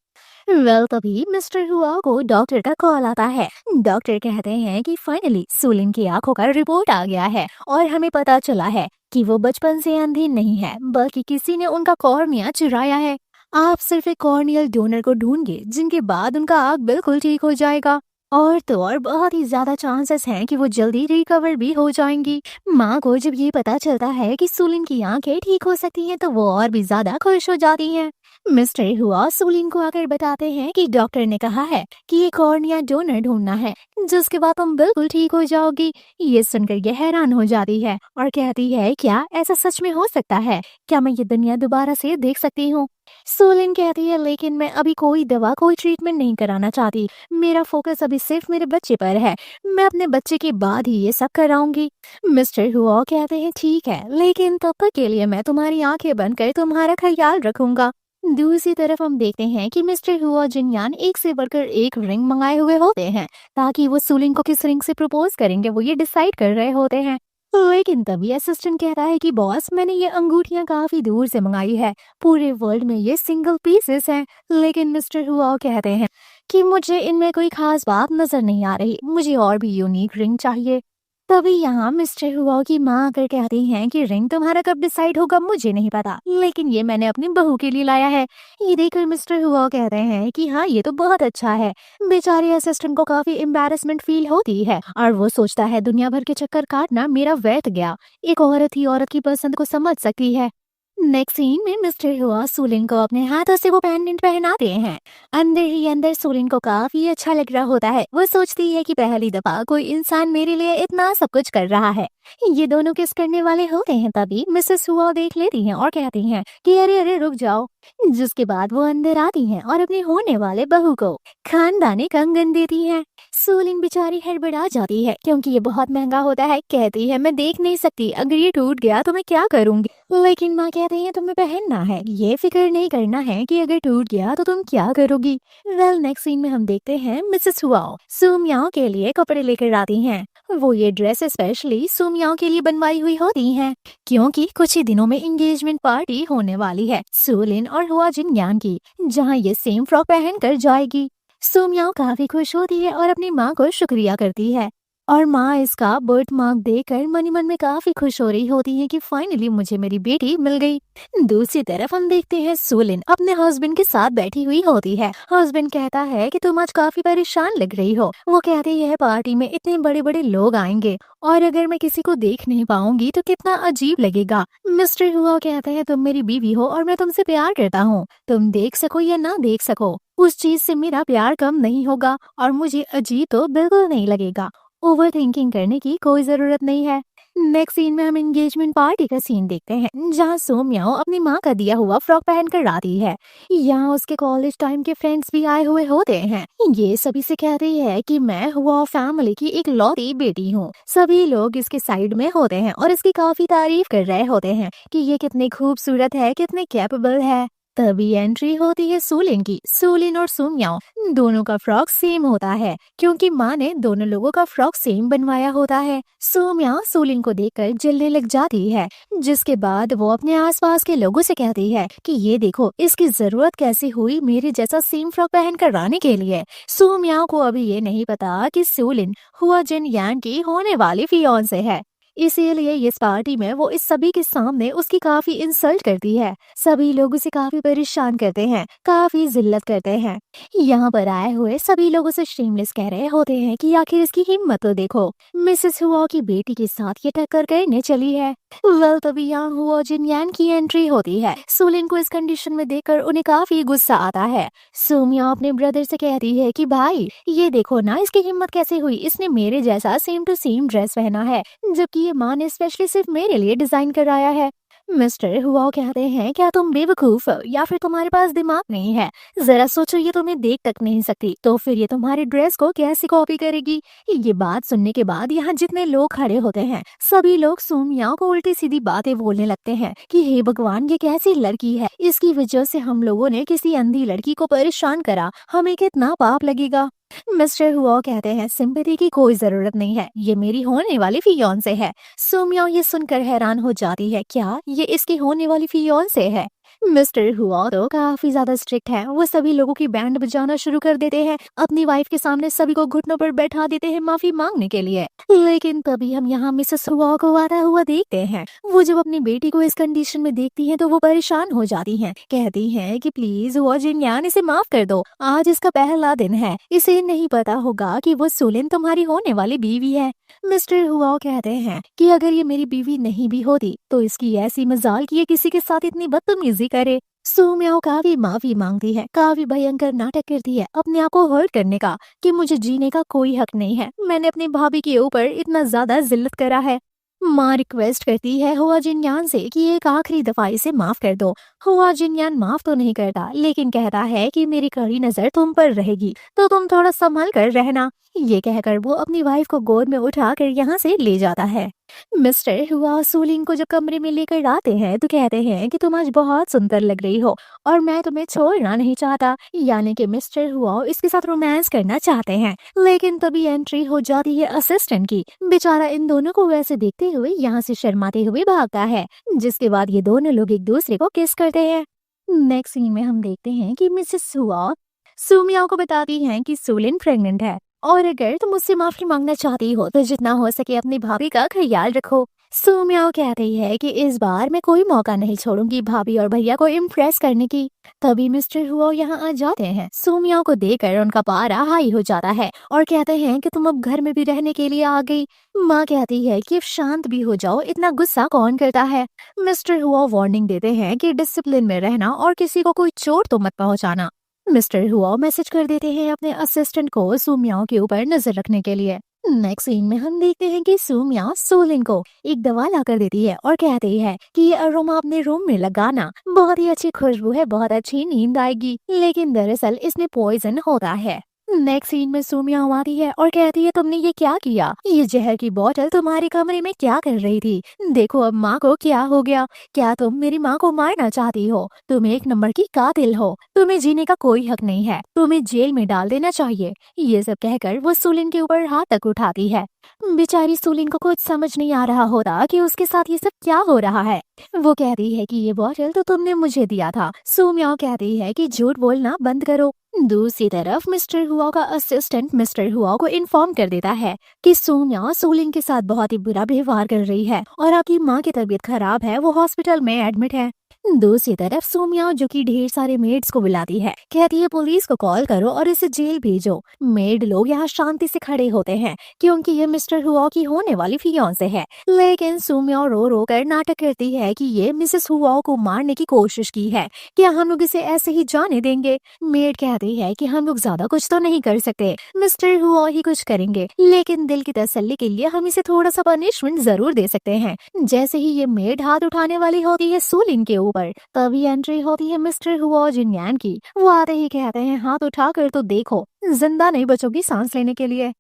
तभी मिस्टर हुआ को डॉक्टर का कॉल आता है। डॉक्टर कहते हैं कि फाइनली सुलिन की आंखों का रिपोर्ट आ गया है और हमें पता चला है कि वो बचपन से अंधी नहीं है, बल्कि किसी ने उनका कॉर्निया चुराया है। आप सिर्फ एक कॉर्नियल डोनर को ढूंढिए जिनके बाद उनका आंख बिल्कुल ठीक हो जाएगा और तो और बहुत ही ज्यादा चांसेस हैं कि वो जल्दी रिकवर भी हो जाएंगी। माँ को जब ये पता चलता है कि सुलिन की आंखें ठीक हो सकती हैं तो वो और भी ज्यादा खुश हो जाती हैं। मिस्टर हुआ सुलिन को आकर बताते हैं कि डॉक्टर ने कहा है कि ये कॉर्निया डोनर ढूंढना है जिसके बाद तुम बिल्कुल ठीक हो जाओगी। ये सुनकर ये हैरान हो जाती है और कहती है क्या ऐसा सच में हो सकता है, क्या मैं ये दुनिया दोबारा से देख सकती हूँ। सोलिन कहती है लेकिन मैं अभी कोई दवा कोई ट्रीटमेंट नहीं कराना चाहती, मेरा फोकस अभी सिर्फ मेरे बच्चे पर है, मैं अपने बच्चे के बाद ही ये सब कराऊंगी। मिस्टर हुआ कहते हैं ठीक है, लेकिन तब तक के लिए मैं तुम्हारी आंखें बंद कर तुम्हारा ख्याल रखूंगा। दूसरी तरफ हम देखते हैं कि मिस्टर हुआ जिनयान एक से बढ़कर एक रिंग मंगाए हुए होते हैं ताकि वो सुलिन को किस रिंग से प्रपोज करेंगे वो ये डिसाइड कर रहे होते हैं। लेकिन तभी असिस्टेंट कहता है कि बॉस मैंने ये अंगूठियां काफी दूर से मंगाई है, पूरे वर्ल्ड में ये सिंगल पीसेस हैं। लेकिन मिस्टर हुआ कहते हैं कि मुझे इनमें कोई खास बात नजर नहीं आ रही, मुझे और भी यूनिक रिंग चाहिए। तभी यहाँ मिस्टर हुआ की माँ आकर कहती हैं कि रिंग तुम्हारा कब डिसाइड होगा मुझे नहीं पता, लेकिन ये मैंने अपनी बहू के लिए लाया है। ये देखकर मिस्टर हुआ कहते हैं कि हाँ ये तो बहुत अच्छा है। बेचारे असिस्टेंट को काफी एम्बैरेसमेंट फील होती है और वो सोचता है दुनिया भर के चक्कर काटना मेरा व्यर्थ गया, एक औरत ही औरत की पसंद को समझ सकती है। नेक्स्ट सीन में मिस्टर हुआ सुलिन को अपने हाथों से वो पेंडेंट पहनाते हैं। अंदर ही अंदर सुलिन को काफी अच्छा लग रहा होता है, वो सोचती है कि पहली दफा कोई इंसान मेरे लिए इतना सब कुछ कर रहा है। ये दोनों किस करने वाले होते हैं तभी मिसेस हुआ देख लेती हैं और कहती हैं कि अरे अरे रुक जाओ। जिसके बाद वो अंदर आती हैं और अपने होने वाले बहू को खानदानी कंगन देती हैं। सुलिन बेचारी हड़बड़ा जाती है क्योंकि ये बहुत महंगा होता है, कहती है मैं देख नहीं सकती, अगर ये टूट गया तो मैं क्या करूंगी। लेकिन माँ कहती है तुम्हें पहनना है, ये फिक्र नहीं करना है कि अगर टूट गया तो तुम क्या करोगी। नेक्स्ट सीन में हम देखते हैं मिसेस हुआ सुमियाओ के लिए कपड़े लेकर आती हैं। वो ये ड्रेस स्पेशली सुमियाओ के लिए बनवाई हुई होती हैं क्योंकि कुछ ही दिनों में एंगेजमेंट पार्टी होने वाली है सुलिन और हुआ जिनयान की, जहाँ ये सेम फ्रॉक पहन कर जाएगी। सुमियाओ काफी खुश होती है और अपनी माँ को शुक्रिया करती है और माँ इसका बर्थ मार्क देकर मन मन में काफी खुश हो रही होती है कि फाइनली मुझे मेरी बेटी मिल गई। दूसरी तरफ हम देखते हैं सुलिन अपने हस्बैंड के साथ बैठी हुई होती है। हस्बैंड कहता है कि तुम आज काफी परेशान लग रही हो। वो कहती है पार्टी में इतने बड़े बड़े लोग आएंगे और अगर मैं किसी को देख नहीं पाऊंगी तो कितना अजीब लगेगा। मिस्टर हुआ कहते हैं तुम मेरी बीवी हो और मैं तुमसे प्यार करता हूँ, तुम देख सको या ना देख सको उस चीज से मेरा प्यार कम नहीं होगा और मुझे अजीब तो बिल्कुल नहीं लगेगा। ओवर थिंकिंग करने की कोई जरूरत नहीं है। नेक्स्ट सीन में हम एंगेजमेंट पार्टी का सीन देखते हैं जहाँ सोमियाओ अपनी माँ का दिया हुआ फ्रॉक पहनकर आती है। यहाँ उसके कॉलेज टाइम के फ्रेंड्स भी आए हुए होते हैं। ये सभी से कहती है कि मैं हुआ फैमिली की एक लौती बेटी हूँ। सभी लोग इसके साइड में होते हैं और इसकी काफी तारीफ कर रहे होते हैं कि ये कितनी खूबसूरत है, कितने कैपेबल है। तभी एंट्री होती है सुलिन की। सुलिन और सुमियाओ दोनों का फ्रॉक सेम होता है क्योंकि माँ ने दोनों लोगों का फ्रॉक सेम बनवाया होता है। सुमियाओ सुलिन को देखकर जलने लग जाती है, जिसके बाद वो अपने आसपास के लोगों से कहती है कि ये देखो इसकी जरूरत कैसे हुई मेरे जैसा सेम फ्रॉक पहन कर आने के लिए। सुमियाओ को अभी ये नहीं पता कि सुलिन हुआ जिनयान की होने वाली फियांसे है, इसीलिए इस पार्टी में वो इस सभी के सामने उसकी काफी इंसल्ट करती है। सभी लोग उसे काफी परेशान करते हैं, काफी जिल्लत करते हैं। यहाँ पर आए हुए सभी लोग उसे शेमलेस कह रहे होते हैं कि आखिर इसकी हिम्मत तो देखो, मिसेस हुआ की बेटी के साथ ये टक्कर करने चली है। वेल तभी यहाँ हुआ जिनयान की एंट्री होती है। सुलिन को इस कंडीशन में देखकर उन्हें काफी गुस्सा आता है। सुमिया अपने ब्रदर से कहती है कि भाई ये देखो ना, इसकी हिम्मत कैसे हुई, इसने मेरे जैसा सेम टू सेम ड्रेस पहना है, जबकि ये माँ ने स्पेशली सिर्फ मेरे लिए डिजाइन कराया है। मिस्टर हुआ कहते हैं क्या तुम बेवकूफ हो या फिर तुम्हारे पास दिमाग नहीं है? जरा सोचो, ये तुम्हें देख तक नहीं सकती तो फिर ये तुम्हारे ड्रेस को कैसे कॉपी करेगी? ये बात सुनने के बाद यहाँ जितने लोग खड़े होते हैं सभी लोग सुमिया को उल्टी सीधी बातें बोलने लगते हैं कि हे भगवान, ये कैसी लड़की है, इसकी वजह से हम लोगों ने किसी अंधी लड़की को परेशान करा, हमें कितना पाप लगेगा। मिस्टर हुआ कहते हैं सिंपैथी की कोई जरूरत नहीं है, ये मेरी होने वाली फियोंसे है। सुमिया ये सुनकर हैरान हो जाती है, क्या ये इसकी होने वाली फियोंसे है? मिस्टर हुआ तो काफी ज्यादा स्ट्रिक्ट है, वो सभी लोगों की बैंड बजाना शुरू कर देते हैं, अपनी वाइफ के सामने सभी को घुटनों पर बैठा देते हैं माफी मांगने के लिए। लेकिन तभी हम यहाँ मिसेस हुआ को आता हुआ देखते हैं। वो जब अपनी बेटी को इस कंडीशन में देखती हैं तो वो परेशान हो जाती हैं, कहती हैं कि प्लीज हुआ जिनयान, इसे माफ कर दो, आज इसका पहला दिन है, इसे नहीं पता होगा कि वो सुलिन तुम्हारी होने वाली बीवी है। मिस्टर हुआ कहते हैं कि अगर ये मेरी बीवी नहीं भी होती तो इसकी ऐसी मजाल कि ये किसी के साथ इतनी बदतमीजी करे। सुमिया काफी माफी मांगती है, काफी भयंकर नाटक करती है अपने आप को हर्ट करने का कि मुझे जीने का कोई हक नहीं है, मैंने अपनी भाभी के ऊपर इतना ज्यादा जिल्लत करा है। माँ रिक्वेस्ट करती है हुआ जिनयान से कि एक आखिरी दफा इसे माफ कर दो। हुआ जिनयान माफ तो नहीं करता लेकिन कहता है कि मेरी कड़ी नजर तुम पर रहेगी तो तुम थोड़ा संभल कर रहना। ये कहकर वो अपनी वाइफ को गोद में उठाकर यहाँ से ले जाता है। मिस्टर हुआ सुलिन को जब कमरे में लेकर आते हैं तो कहते हैं कि तुम आज बहुत सुंदर लग रही हो और मैं तुम्हें छोड़ना नहीं चाहता, यानी कि मिस्टर हुआ इसके साथ रोमांस करना चाहते हैं। लेकिन तभी एंट्री हो जाती है असिस्टेंट की। बेचारा इन दोनों को वैसे देखते हुए यहाँ से शर्माते हुए भागता है, जिसके बाद ये दोनों लोग एक दूसरे को किस करते हैं। नेक्स्ट सीन में हम देखते हैं कि मिसेस हुआ सुमिया को बताती हैं कि सुलिन प्रेग्नेंट है और अगर तुम मुझसे माफी मांगना चाहती हो तो जितना हो सके अपनी भाभी का ख्याल रखो। सुमिया कहती है कि इस बार मैं कोई मौका नहीं छोड़ूंगी भाभी और भैया को इम्प्रेस करने की। तभी मिस्टर हुआ यहाँ आ जाते हैं। सुमिया को देखकर उनका पारा हाई हो जाता है और कहते हैं कि तुम अब घर में भी रहने के लिए आ गई। माँ कहती है कि अब शांत भी हो जाओ, इतना गुस्सा कौन करता है। मिस्टर हुआ वार्निंग देते हैं कि डिसिप्लिन में रहना और किसी को कोई चोट तो मत पहुँचाना। मिस्टर हुआ मैसेज कर देते हैं अपने असिस्टेंट को सुमिया के ऊपर नजर रखने के लिए। नेक्स्ट सीन में हम देखते हैं कि सुमिया सोलिन को एक दवा ला कर देती है और कहती है कि ये अरोमा अपने रूम में लगाना, बहुत ही अच्छी खुशबू है, बहुत अच्छी नींद आएगी। लेकिन दरअसल इसमें पॉइजन होता है। नेक्स्ट सीन में सुमिया आती है और कहती है तुमने ये क्या किया, ये जहर की बोतल तुम्हारे कमरे में क्या कर रही थी? देखो अब माँ को क्या हो गया, क्या तुम मेरी माँ को मारना चाहती हो? तुम एक नंबर की कातिल हो, तुम्हें जीने का कोई हक नहीं है, तुम्हें जेल में डाल देना चाहिए। ये सब कहकर वो सुलिन के ऊपर हाथ तक उठाती है। बेचारी सुलिन को कुछ समझ नहीं आ रहा होता कि उसके साथ ये सब क्या हो रहा है। वो कहती है कि ये बोतल तो तुमने मुझे दिया था। सुमिया कहती है कि झूठ बोलना बंद करो। दूसरी तरफ मिस्टर हुआ का असिस्टेंट मिस्टर हुआ को इन्फॉर्म कर देता है कि सुमिया सुलिन के साथ बहुत ही बुरा व्यवहार कर रही है और आपकी माँ की तबीयत खराब है, वो हॉस्पिटल में एडमिट है। दूसरी तरफ सुमिया जो कि ढेर सारे मेड्स को बुलाती है, कहती है पुलिस को कॉल करो और इसे जेल भेजो। मेड लोग यहाँ शांति से खड़े होते हैं क्योंकि ये मिस्टर हुआ की होने वाली फियांसे है। लेकिन सुमिया रो रो कर नाटक करती है कि ये मिसेस हुआ को मारने की कोशिश की है, क्या हम लोग इसे ऐसे ही जाने देंगे? मेड कहती है कि हम लोग ज्यादा कुछ तो नहीं कर सकते, मिस्टर हुआ ही कुछ करेंगे, लेकिन दिल की तसल्ली के लिए हम इसे थोड़ा सा पनिशमेंट जरूर दे सकते हैं। जैसे ही ये मेड हाथ उठाने वाली होती है सुलिन के ऊपर, तभी एंट्री होती है मिस्टर हुआ जिनयान की। वो आते ही कहते हैं हाथ उठाकर तो देखो, जिंदा नहीं बचोगी सांस लेने के लिए।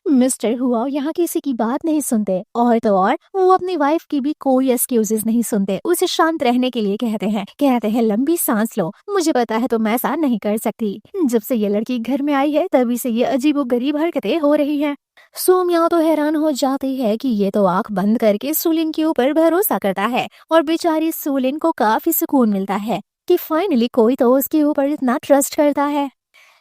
मिस्टर हुआ यहाँ किसी की बात नहीं सुनते और तो और वो अपनी वाइफ की भी कोई एक्सक्यूजेस नहीं सुनते, उसे शांत रहने के लिए कहते हैं लंबी सांस लो, मुझे पता है तुम ऐसा नहीं कर सकती। जब से ये लड़की घर में आई है तभी से ये अजीबोगरीब हरकतें हो रही हैं। सुमिया तो हैरान हो जाती है कि ये तो आंख बंद करके सुलिन के ऊपर भरोसा करता है और बेचारी सुलिन को काफी सुकून मिलता है कि फाइनली कोई तो उसके ऊपर इतना ट्रस्ट करता है।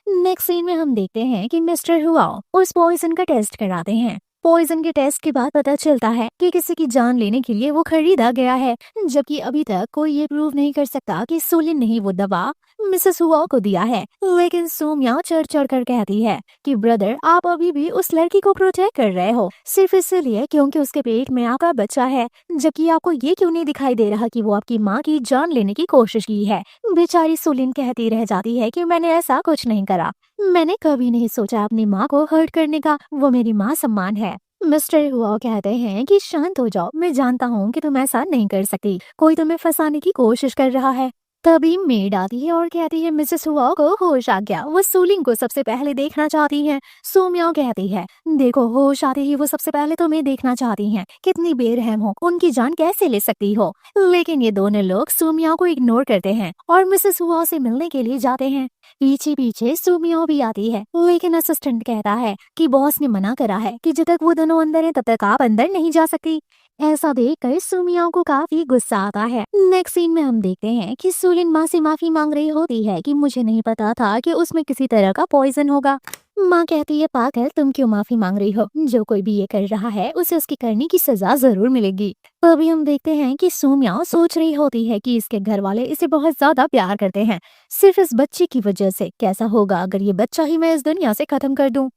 नेक्स्ट सीन में हम देखते हैं कि मिस्टर हुआ उस पॉइजन का टेस्ट कराते हैं पॉइजन के टेस्ट के बाद पता चलता है कि किसी की जान लेने के लिए वो खरीदा गया है, जबकि अभी तक कोई ये प्रूव नहीं कर सकता कि सुलिन ने ही वो दवा मिसेस हुआ को दिया है। लेकिन सोम्या चढ़ चढ़ कर कहती है कि ब्रदर, आप अभी भी उस लड़की को प्रोटेक्ट कर रहे हो सिर्फ इसलिए क्योंकि उसके पेट में आपका बच्चा है, जबकि आपको ये क्यों नहीं दिखाई दे रहा कि वो आपकी माँ की जान लेने की कोशिश की है। बेचारी सुलिन कहती रह जाती है कि मैंने ऐसा कुछ नहीं करा, मैंने कभी नहीं सोचा अपनी माँ को हर्ट करने का, वो मेरी माँ सम्मान है। मिस्टर हुआ कहते हैं कि शांत हो जाओ, मैं जानता हूँ कि तुम ऐसा नहीं कर सकती, कोई तुम्हें फंसाने की कोशिश कर रहा है। तभी मेड आती है और कहती है मिसेस हुआ को होश आ गया, वो सूलिंग को सबसे पहले देखना चाहती है। सोम्या कहती है देखो, होश आते ही वो सबसे पहले तुम्हें देखना चाहती हैं, कितनी बेरहम हो, उनकी जान कैसे ले सकती हो। लेकिन ये दोनों लोग सोम्या को इग्नोर करते हैं और मिसेस हुआ से मिलने के लिए जाते हैं। पीछे पीछे सोम्या भी आती है, लेकिन असिस्टेंट कहता है कि बॉस ने मना करा है कि जब तक वो दोनों अंदर है तब तक आप अंदर नहीं जा सकती। ऐसा देखकर सुमिया को काफी गुस्सा आता है। नेक्स्ट सीन में हम देखते हैं कि सुलिन माँ से माफी मांग रही होती है कि मुझे नहीं पता था कि उसमें किसी तरह का पॉइजन होगा। माँ कहती है पागल, तुम क्यों माफी मांग रही हो, जो कोई भी ये कर रहा है उसे उसकी करने की सजा जरूर मिलेगी। तभी हम देखते हैं कि सोम्या सोच रही होती है कि इसके घर वाले इसे बहुत ज्यादा प्यार करते हैं, सिर्फ इस बच्चे की वजह से। कैसा होगा अगर ये बच्चा ही मैं इस दुनिया से खत्म कर दूं,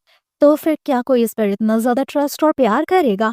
तो फिर क्या कोई इस पर इतना ज्यादा ट्रस्ट और प्यार करेगा।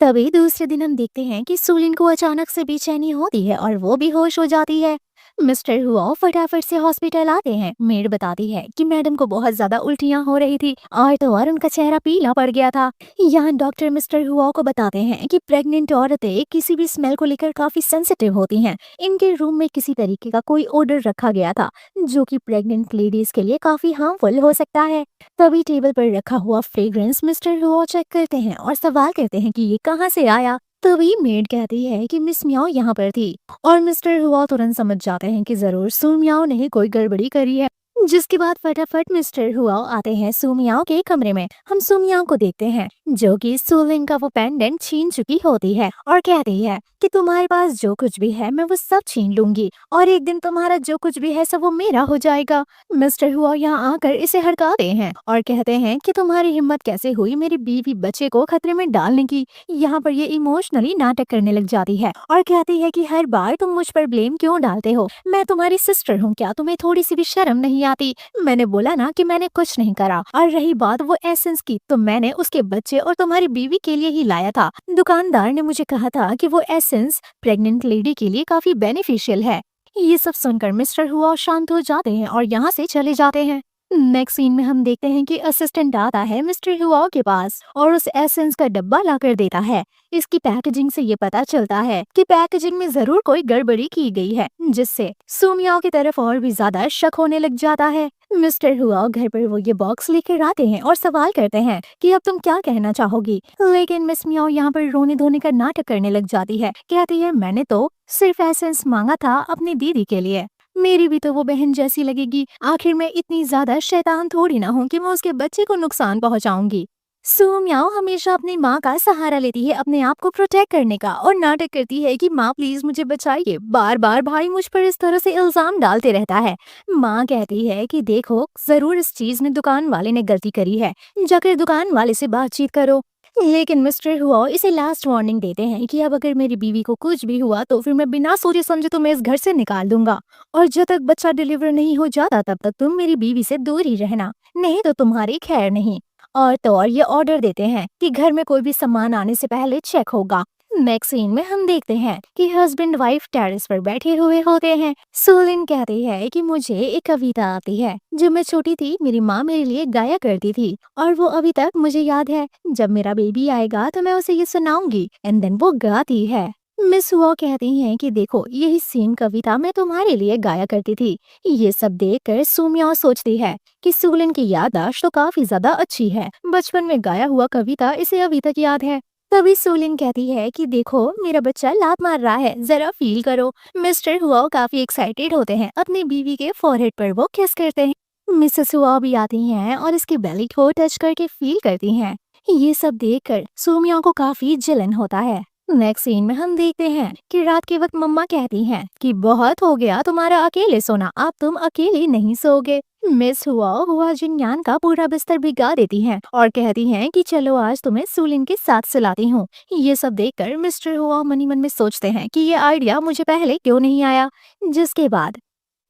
तभी दूसरे दिन हम देखते हैं कि सुलिन को अचानक से बेचैनी होती है और वो भी होश हो जाती है। मिस्टर हुआ फटाफट से हॉस्पिटल आते हैं। मेड बताती है कि मैडम को बहुत ज्यादा उल्टियां हो रही थी और तो और उनका चेहरा पीला पड़ गया था। यहाँ डॉक्टर मिस्टर हुआ को बताते हैं कि प्रेग्नेंट औरतें किसी भी स्मेल को लेकर काफी सेंसिटिव होती हैं। इनके रूम में किसी तरीके का कोई ऑर्डर रखा गया था जो कि प्रेग्नेंट लेडीज के लिए काफी हार्मफुल हो सकता है। तभी टेबल पर रखा हुआ फ्रेग्रेंस मिस्टर हुआ चेक करते हैं और सवाल करते हैं कि ये कहाँ से आया। तभी मेड कहती है कि मिस म्याओ यहाँ पर थी और मिस्टर हुआ तुरंत समझ जाते हैं कि जरूर सू म्याओ ने कोई गड़बड़ी करी है। जिसके बाद फटाफट मिस्टर हुआ आते हैं सू म्याओ के कमरे में। हम सू म्याओ को देखते हैं जो कि सूलिंग का वो पेंडेंट छीन चुकी होती है और कहती है कि तुम्हारे पास जो कुछ भी है मैं वो सब छीन लूंगी और एक दिन तुम्हारा जो कुछ भी है सब वो मेरा हो जाएगा। मिस्टर हुआ यहाँ आकर इसे हड़काते हैं और कहते हैं कि तुम्हारी हिम्मत कैसे हुई मेरी बीवी बच्चे को खतरे में डालने की। यहाँ पर ये इमोशनली नाटक करने लग जाती है और कहती है कि हर बार तुम मुझ पर ब्लेम क्यों डालते हो, मैं तुम्हारी सिस्टर हूँ, क्या तुम्हें थोड़ी सी भी शर्म नहीं आती। मैंने बोला ना कि मैंने कुछ नहीं करा। और रही बात वो एसेंस की, तो मैंने उसके बच्चे और तुम्हारी बीवी के लिए ही लाया था। दुकानदार ने मुझे कहा था कि वो एसेंस प्रेग्नेंट लेडी के लिए काफी बेनिफिशियल है। ये सब सुनकर मिस्टर हुआ शांत हो जाते हैं और यहाँ से चले जाते हैं। नेक्स्ट सीन में हम देखते हैं कि असिस्टेंट आता है मिस्टर हुआ के पास और उस एसेंस का डब्बा लाकर देता है। इसकी पैकेजिंग से ये पता चलता है कि पैकेजिंग में जरूर कोई गड़बड़ी की गई है, जिससे सुमियाओ की तरफ और भी ज्यादा शक होने लग जाता है। मिस्टर हुआ घर पर वो ये बॉक्स लेकर आते हैं और सवाल करते हैं कि अब तुम क्या कहना चाहोगी। लेकिन मिस मियाओ यहाँ पर रोने धोने का नाटक करने लग जाती है। कहती है मैंने तो सिर्फ एसेंस मांगा था अपनी दीदी के लिए, मेरी भी तो वो बहन जैसी लगेगी। आखिर मैं इतनी ज्यादा शैतान थोड़ी ना हूँ कि मैं उसके बच्चे को नुकसान पहुँचाऊंगी। सू म्याओ हमेशा अपनी माँ का सहारा लेती है अपने आप को प्रोटेक्ट करने का और नाटक करती है कि माँ प्लीज मुझे बचाइए। बार बार भाई मुझ पर इस तरह से इल्जाम डालते रहता है। माँ कहती है कि देखो जरूर इस चीज में दुकान वाले ने गलती करी है, जाकर दुकान वाले से बातचीत करो। लेकिन मिस्टर हुआ इसे लास्ट वार्निंग देते हैं कि अब अगर मेरी बीवी को कुछ भी हुआ तो फिर मैं बिना सोचे समझे तुम्हें इस घर से निकाल दूंगा और जब तक बच्चा डिलीवर नहीं हो जाता तब तक तुम मेरी बीवी से दूर ही रहना, नहीं तो तुम्हारी खैर नहीं। और तो और ये ऑर्डर देते हैं कि घर में कोई भी सामान आने से पहले चेक होगा। नेक्स्ट सीन में हम देखते हैं कि हस्बैंड वाइफ टेरेस पर बैठे हुए होते हैं। सुलिन कहती है कि मुझे एक कविता आती है जब मैं छोटी थी मेरी माँ मेरे लिए गाया करती थी और वो अभी तक मुझे याद है। जब मेरा बेबी आएगा तो मैं उसे ये सुनाऊंगी। एंड देन वो गाती है। मिस हुआ कहती हैं कि देखो यही सेम कविता मैं तुम्हारे लिए गाया करती थी। ये सब देखकर सुमिया सोचती है कि सुलिन की याददाश्त तो काफी ज्यादा अच्छी है, बचपन में गाया हुआ कविता इसे अभी तक याद है। तभी सुलिन कहती है कि देखो मेरा बच्चा लात मार रहा है, जरा फील करो। मिस्टर हुआ काफी एक्साइटेड होते हैं, अपनी बीवी के फॉरहेड पर वो किस करते हैं। मिसेस हुआ भी आती हैं और इसके बेली को टच करके फील करती हैं। ये सब देखकर सुमिया को काफी जलन होता है। नेक्स्ट सीन में हम देखते हैं कि रात के वक्त मम्मा कहती हैं कि बहुत हो गया तुम्हारा अकेले सोना, अब तुम अकेले नहीं सोओगे। मिस हुआ हुआ जिन्यान का पूरा बिस्तर भिगा देती हैं और कहती हैं कि चलो आज तुम्हें सूलिन के साथ सुलाती हूँ। ये सब देखकर मिस्टर हुआ मन ही मन में सोचते हैं कि ये आइडिया मुझे पहले क्यों नहीं आया। जिसके बाद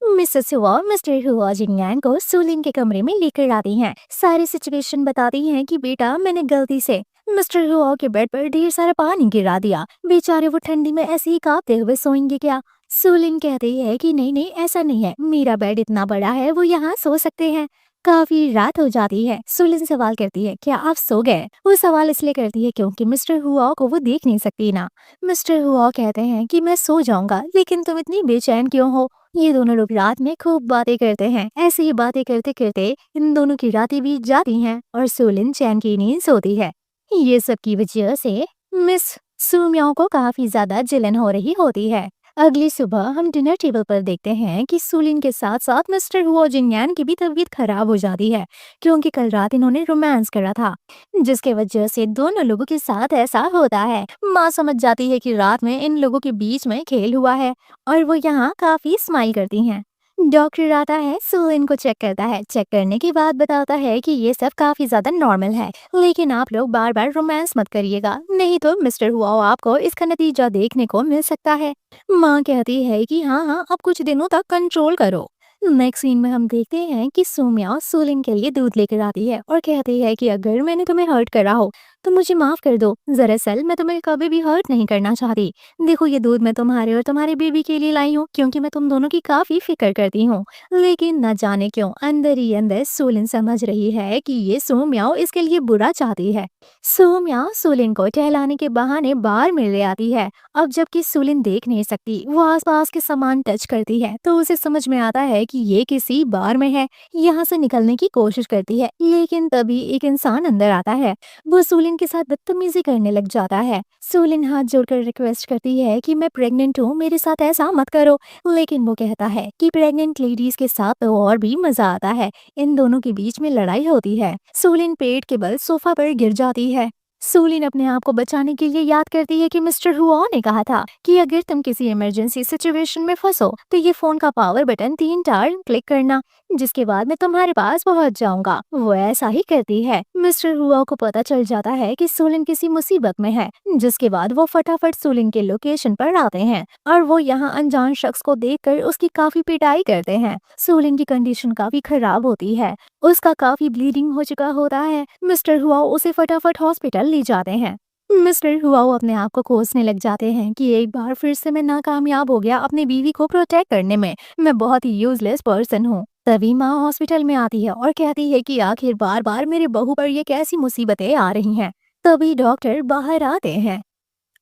मिसेस हुआ मिस्टर हुआ जिन्यान को सूलिन के कमरे में लेकर आती हैं। सारी सिचुएशन बताती हैं कि बेटा मैंने गलती से मिस्टर हुआ के बेड पर ढेर सारा पानी गिरा दिया, बेचारे वो ठंडी में ऐसे ही कांपते हुए सोएंगे क्या। सूलिन कहती है कि नहीं नहीं ऐसा नहीं है, मेरा बेड इतना बड़ा है वो यहाँ सो सकते हैं। काफी रात हो जाती है। सूलिन सवाल करती है क्या आप सो गए। वो सवाल इसलिए करती है क्योंकि मिस्टर हुआ को वो देख नहीं सकती ना। मिस्टर हुआ कहते हैं कि मैं सो जाऊंगा, लेकिन तुम इतनी बेचैन क्यों हो। ये दोनों लोग रात में खूब बातें करते हैं। ऐसे ही बातें करते करते इन दोनों की रातें बीत जाती हैं और सूलिन चैन की नींद सोती है। ये सब की वजह से मिस सुमियाओ को काफी ज्यादा जलन हो रही होती है। अगली सुबह हम डिनर टेबल पर देखते हैं कि सूलिन के साथ साथ मिस्टर हुआ जिन्यान की भी तबीयत खराब हो जाती है, क्योंकि कल रात इन्होंने रोमांस करा था, जिसके वजह से दोनों लोगों के साथ ऐसा होता है। माँ समझ जाती है कि रात में इन लोगों के बीच में खेल हुआ है और वो यहाँ काफी स्माइल करती हैं। डॉक्टर आता है, सूलिन को चेक करता है। चेक करने के बाद बताता है कि ये सब काफी ज्यादा नॉर्मल है, लेकिन आप लोग बार बार रोमांस मत करिएगा, नहीं तो मिस्टर हुआ आपको इसका नतीजा देखने को मिल सकता है। माँ कहती है कि हाँ हाँ अब कुछ दिनों तक कंट्रोल करो। नेक्स्ट सीन में हम देखते हैं कि सुमिया सूलिन के लिए दूध लेकर आती है और कहती है कि अगर मैंने तुम्हें हर्ट करा हो तो मुझे माफ कर दो। दरअसल मैं तुम्हें कभी भी हर्ट नहीं करना चाहती। देखो ये दूध मैं तुम्हारे और तुम्हारे बेबी के लिए लाई हूँ, क्योंकि मैं तुम दोनों की काफी फिक्र करती हूँ। लेकिन न जाने क्यों अंदर ही अंदर सूलिन समझ रही है कि ये सुमिया इसके लिए बुरा चाहती है। सुमिया सूलिन को टहलाने के बहाने बाहर में ले आती है। अब जबकि सूलिन देख नहीं सकती, वो आसपास के सामान टच करती है तो उसे समझ में आता है कि ये किसी बार में है। यहाँ से निकलने की कोशिश करती है, लेकिन तभी एक इंसान अंदर आता है। वो सूलिन के साथ बदतमीजी करने लग जाता है। सूलिन हाथ जोड़कर रिक्वेस्ट करती है कि मैं प्रेग्नेंट हूँ, मेरे साथ ऐसा मत करो। लेकिन वो कहता है कि प्रेग्नेंट लेडीज के साथ तो और भी मजा आता है। इन दोनों के बीच में लड़ाई होती है। सूलिन पेट के बल सोफा पर गिर जाती है। सूलिन अपने आप को बचाने के लिए याद करती है कि मिस्टर हुआ ने कहा था कि अगर तुम किसी इमरजेंसी सिचुएशन में फंसो तो ये फोन का पावर बटन 3 बार क्लिक करना, जिसके बाद मैं तुम्हारे पास पहुंच जाऊंगा। वो ऐसा ही करती है। मिस्टर हुआ को पता चल जाता है कि सूलिन किसी मुसीबत में है, जिसके बाद वो फटाफट सूलिन के लोकेशन पर आते हैं और वो यहाँ अनजान शख्स को देखकर उसकी काफी पिटाई करते हैं। सूलिन की कंडीशन काफी खराब होती है, उसका काफी ब्लीडिंग हो चुका होता है। मिस्टर हुआ उसे फटाफट हॉस्पिटल ले जाते हैं। मिस्टर हुआ अपने आप को कोसने लग जाते हैं कि एक बार फिर से मैं नाकामयाब हो गया अपनी बीवी को प्रोटेक्ट करने में, मैं बहुत ही यूजलेस पर्सन हूँ। तभी माँ हॉस्पिटल में आती है और कहती है कि आखिर बार बार मेरे बहू पर ये कैसी मुसीबतें आ रही हैं। तभी डॉक्टर बाहर आते हैं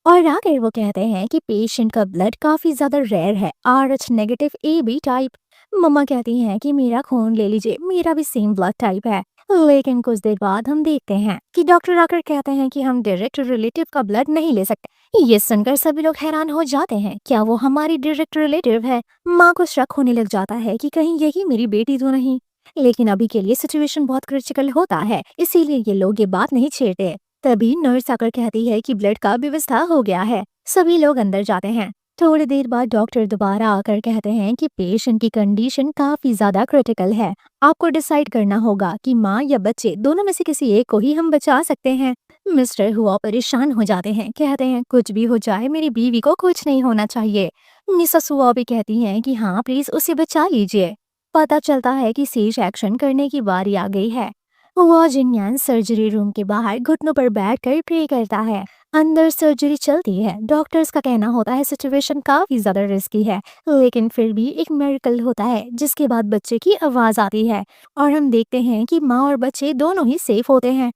और आकर वो कहते हैं कि पेशेंट का ब्लड काफी ज्यादा रेयर है, RH नेगेटिव AB टाइप। मम्मा कहती हैं कि मेरा खून ले लीजिए, मेरा भी सेम ब्लड टाइप है। लेकिन कुछ देर बाद हम देखते हैं कि डॉक्टर आकर कहते हैं कि हम डायरेक्ट रिलेटिव का ब्लड नहीं ले सकते। ये सुनकर सभी लोग हैरान हो जाते हैं, क्या वो हमारी डायरेक्ट रिलेटिव है। माँ को शक होने लग जाता है कि कहीं यही मेरी बेटी तो नहीं। लेकिन अभी के लिए सिचुएशन बहुत क्रिटिकल होता है, इसीलिए ये लोग ये बात नहीं छेड़ते। तभी नर्स आकर कहती है कि ब्लड का व्यवस्था हो गया है। सभी लोग अंदर जाते हैं। थोड़ी देर बाद डॉक्टर दोबारा आकर कहते हैं कि पेशेंट की कंडीशन काफी ज्यादा क्रिटिकल है, आपको डिसाइड करना होगा कि माँ या बच्चे दोनों में से किसी एक को ही हम बचा सकते हैं। मिस्टर हुआ परेशान हो जाते हैं, कहते हैं कुछ भी हो जाए मेरी बीवी को कुछ नहीं होना चाहिए। मिसेस हुआ भी कहती हैं कि हाँ प्लीज उसे बचा लीजिए। पता चलता है कि सी सेक्शन करने की बारी आ गई है। वो जिन्यान सर्जरी रूम के बाहर घुटनों पर बैठकर प्रे करता है। अंदर सर्जरी चलती है। डॉक्टर्स का कहना होता है सिचुएशन काफी ज्यादा रिस्की है, लेकिन फिर भी एक मिरेकल होता है, जिसके बाद बच्चे की आवाज आती है और हम देखते हैं कि माँ और बच्चे दोनों ही सेफ होते हैं।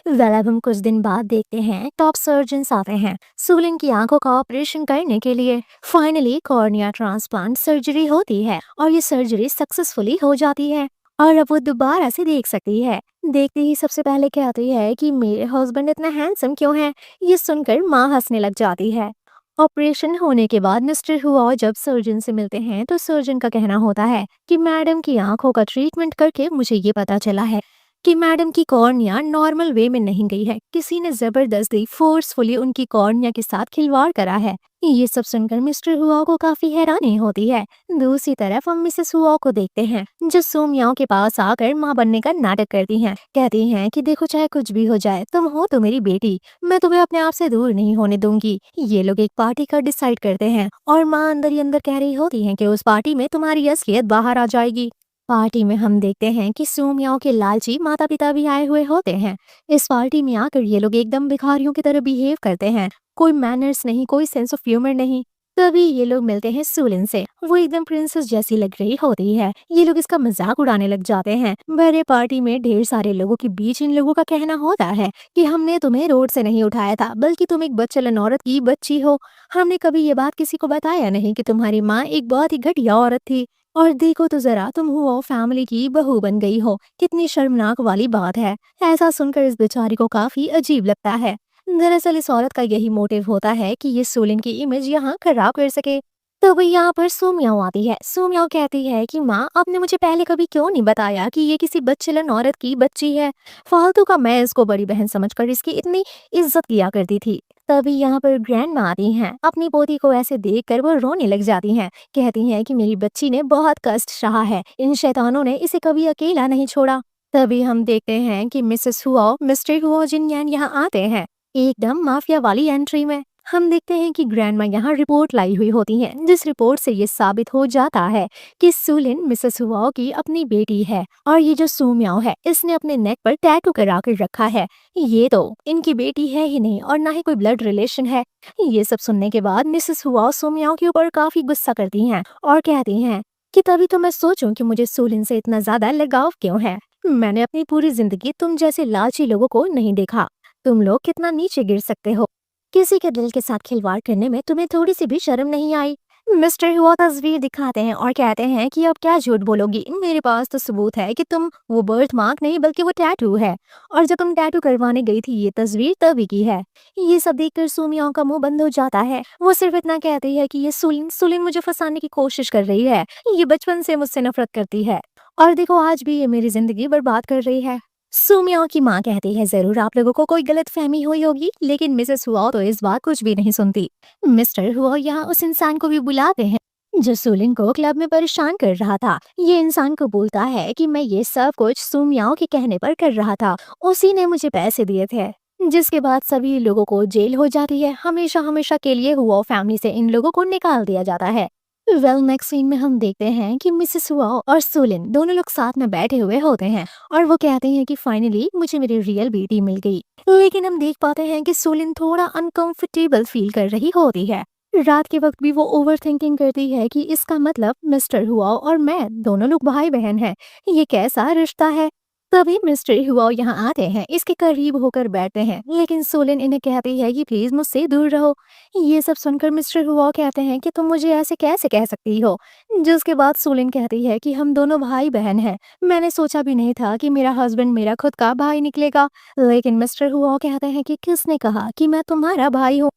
वेल अब हम कुछ दिन बाद देखते हैं टॉप सर्जन्स आते हैं सूलिन की आंखों का ऑपरेशन करने के लिए। फाइनली कॉर्निया ट्रांसप्लांट सर्जरी होती है और ये सर्जरी सक्सेसफुली हो जाती है और अब वो दोबारा से देख सकती है। देखते ही सबसे पहले कहती है कि मेरे हस्बैंड इतना हैंडसम क्यों है। ये सुनकर माँ हंसने लग जाती है। ऑपरेशन होने के बाद मिस्टर हुआ जब सर्जन से मिलते हैं तो सर्जन का कहना होता है कि मैडम की आंखों का ट्रीटमेंट करके मुझे ये पता चला है कि मैडम की कॉर्निया नॉर्मल वे में नहीं गई है, किसी ने जबरदस्ती फोर्सफुली उनकी कॉर्निया के साथ खिलवाड़ करा है। ये सब सुनकर मिस्टर हुआ को काफी हैरानी होती है। दूसरी तरफ हम मिसेस हुआ को देखते हैं जो सोमियाओ के पास आकर माँ बनने का नाटक करती हैं। कहती हैं कि देखो चाहे कुछ भी हो जाए तुम हो तो मेरी बेटी, मैं तुम्हें अपने आप से दूर नहीं होने दूंगी। ये लोग एक पार्टी का डिसाइड करते हैं और माँ अंदर ही अंदर कह रही होती है कि उस पार्टी में तुम्हारी असलियत बाहर आ जाएगी। पार्टी में हम देखते हैं कि सोमियाओ के लालची माता पिता भी आए हुए होते हैं। इस पार्टी में आकर ये लोग एकदम भिखारियों की तरह बिहेव करते हैं, कोई मैनर्स नहीं, कोई सेंस ऑफ ह्यूमर नहीं। तभी ये लोग मिलते हैं सूलिन से, वो एकदम प्रिंसेस जैसी लग रही होती है। ये लोग इसका मजाक उड़ाने लग जाते हैं। बड़े पार्टी में ढेर सारे लोगों के बीच इन लोगों का कहना होता है कि हमने तुम्हें रोड से नहीं उठाया था, बल्कि तुम एक बदचलन औरत की बच्ची हो। हमने कभी ये बात किसी को बताया नहीं कि तुम्हारी माँ एक बहुत ही घटिया औरत थी। और देखो तो जरा तुम हुआ फैमिली की बहू बन गई हो, कितनी शर्मनाक वाली बात है। ऐसा सुनकर इस बेचारी को काफी अजीब लगता है। दरअसल इस औरत का यही मोटिव होता है कि ये सोलिन की इमेज यहाँ खराब कर सके। तो वही यहाँ पर सोमियाओ आती है। सोमियाओ कहती है कि माँ आपने मुझे पहले कभी क्यों नहीं बताया कि ये किसी बदचलन औरत की बच्ची है। फालतू का मैं इसको बड़ी बहन समझकर इसकी इतनी इज्जत किया करती थी। तभी यहाँ पर ग्रैंड माँ आती हैं। अपनी पोती को ऐसे देखकर वो रोने लग जाती हैं। कहती हैं कि मेरी बच्ची ने बहुत कष्ट सहा है, इन शैतानों ने इसे कभी अकेला नहीं छोड़ा। तभी हम देखते हैं कि मिसेस हुआ मिस्टर हुआ जिनयान यहाँ आते हैं, एकदम माफिया वाली एंट्री में। हम देखते हैं कि ग्रैंडमा यहाँ रिपोर्ट लाई हुई होती हैं, जिस रिपोर्ट से ये साबित हो जाता है कि सुलिन मिसेस हुआ की अपनी बेटी है। और ये जो सोमियाओ है इसने अपने नेक पर टैटू करा कर रखा है। ये तो इनकी बेटी है ही नहीं और ना ही कोई ब्लड रिलेशन है। ये सब सुनने के बाद मिसेस हुआ सोमियाओ के ऊपर काफी गुस्सा करती हैं और कहती हैं कि तभी तो मैं सोचूं कि मुझे सुलिन से इतना ज्यादा लगाव क्यों है। मैंने अपनी पूरी जिंदगी तुम जैसे लालची लोगों को नहीं देखा। तुम लोग कितना नीचे गिर सकते हो। किसी के दिल के साथ खिलवाड़ करने में तुम्हें थोड़ी सी भी शर्म नहीं आई। मिस्टर हुआ तस्वीर दिखाते हैं और कहते हैं कि अब क्या झूठ बोलोगी, मेरे पास तो सबूत है कि तुम वो बर्थ मार्क नहीं बल्कि वो टैटू है। और जब तुम टैटू करवाने गई थी ये तस्वीर तभी की है। ये सब देखकर सोमियाओ का मुंह बंद हो जाता है। वो सिर्फ इतना कहती है कि ये सुलिन सुलिन मुझे फंसाने की कोशिश कर रही है। ये बचपन से मुझसे नफरत करती है और देखो आज भी ये मेरी जिंदगी बर्बाद कर रही है। सुमियाओ की माँ कहती है जरूर आप लोगों को कोई गलत फहमी हुई होगी, लेकिन मिसेस हुआ तो इस बार कुछ भी नहीं सुनती। मिस्टर हुआ यहाँ उस इंसान को भी बुलाते हैं जो सुलिन को क्लब में परेशान कर रहा था। ये इंसान को बोलता है कि मैं ये सब कुछ सुमियाओ के कहने पर कर रहा था, उसी ने मुझे पैसे दिए थे। जिसके बाद सभी लोगों को जेल हो जाती है। हमेशा हमेशा के लिए हुआ फैमिली से इन लोगों को निकाल दिया जाता है। नेक्स्ट सीन में हम देखते हैं कि मिसेस हुआ और सुलिन दोनों लोग साथ में बैठे हुए होते हैं और वो कहते हैं कि फाइनली मुझे मेरी रियल बेटी मिल गई। लेकिन हम देख पाते हैं कि सुलिन थोड़ा अनकंफर्टेबल फील कर रही होती है। रात के वक्त भी वो ओवर थिंकिंग करती है कि इसका मतलब मिस्टर हुआ और मैं दोनों लोग भाई बहन हैं, ये कैसा रिश्ता है। तभी मिस्टर हुआ यहाँ आते हैं, इसके करीब होकर बैठते हैं, लेकिन सोलिन इन्हें कहती है कि प्लीज मुझसे दूर रहो। ये सब सुनकर मिस्टर हुआ कहते हैं कि तुम मुझे ऐसे कैसे कह सकती हो। जिसके बाद सोलिन कहती है कि हम दोनों भाई बहन हैं, मैंने सोचा भी नहीं था कि मेरा हस्बैंड मेरा खुद का भाई निकलेगा। लेकिन मिस्टर हुआ कहते हैं कि किसने कहा कि मैं तुम्हारा भाई हूँ।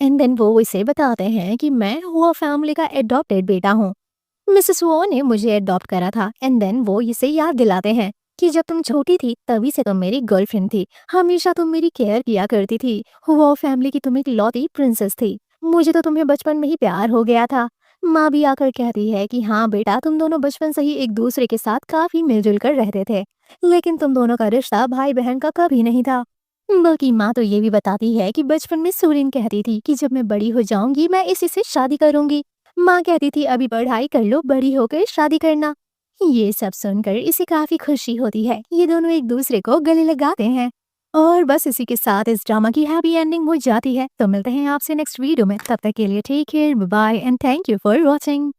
एंड देन वो इसे बताते हैं कि मैं हुआ फैमिली का एडॉप्टेड बेटा हूँ, मिसेस वो ने मुझे अडॉप्ट करा था। एंड देन वो इसे याद दिलाते हैं कि जब तुम छोटी थी तभी से तुम मेरी गर्लफ्रेंड थी, हमेशा तुम मेरी केयर किया करती थी। हुआ फैमिली की तुम एक लौती प्रिंसेस थी, मुझे तो तुम्हें बचपन में ही प्यार हो गया था। माँ भी आकर कहती है कि हाँ बेटा तुम दोनों बचपन से ही एक दूसरे के साथ काफी मिलजुल कर रहते थे, लेकिन तुम दोनों का रिश्ता भाई बहन का कभी नहीं था। बल्कि माँ तो ये भी बताती है कि बचपन में सूरिन कहती थी कि जब मैं बड़ी हो जाऊंगी मैं इसी से शादी करूंगी। माँ कहती थी अभी पढ़ाई कर लो, बड़ी होकर शादी करना। ये सब सुनकर इसे काफी खुशी होती है। ये दोनों एक दूसरे को गले लगाते हैं और बस इसी के साथ इस ड्रामा की हैप्पी एंडिंग हो जाती है। तो मिलते हैं आपसे नेक्स्ट वीडियो में, तब तक के लिए take care, bye and thank you for watching.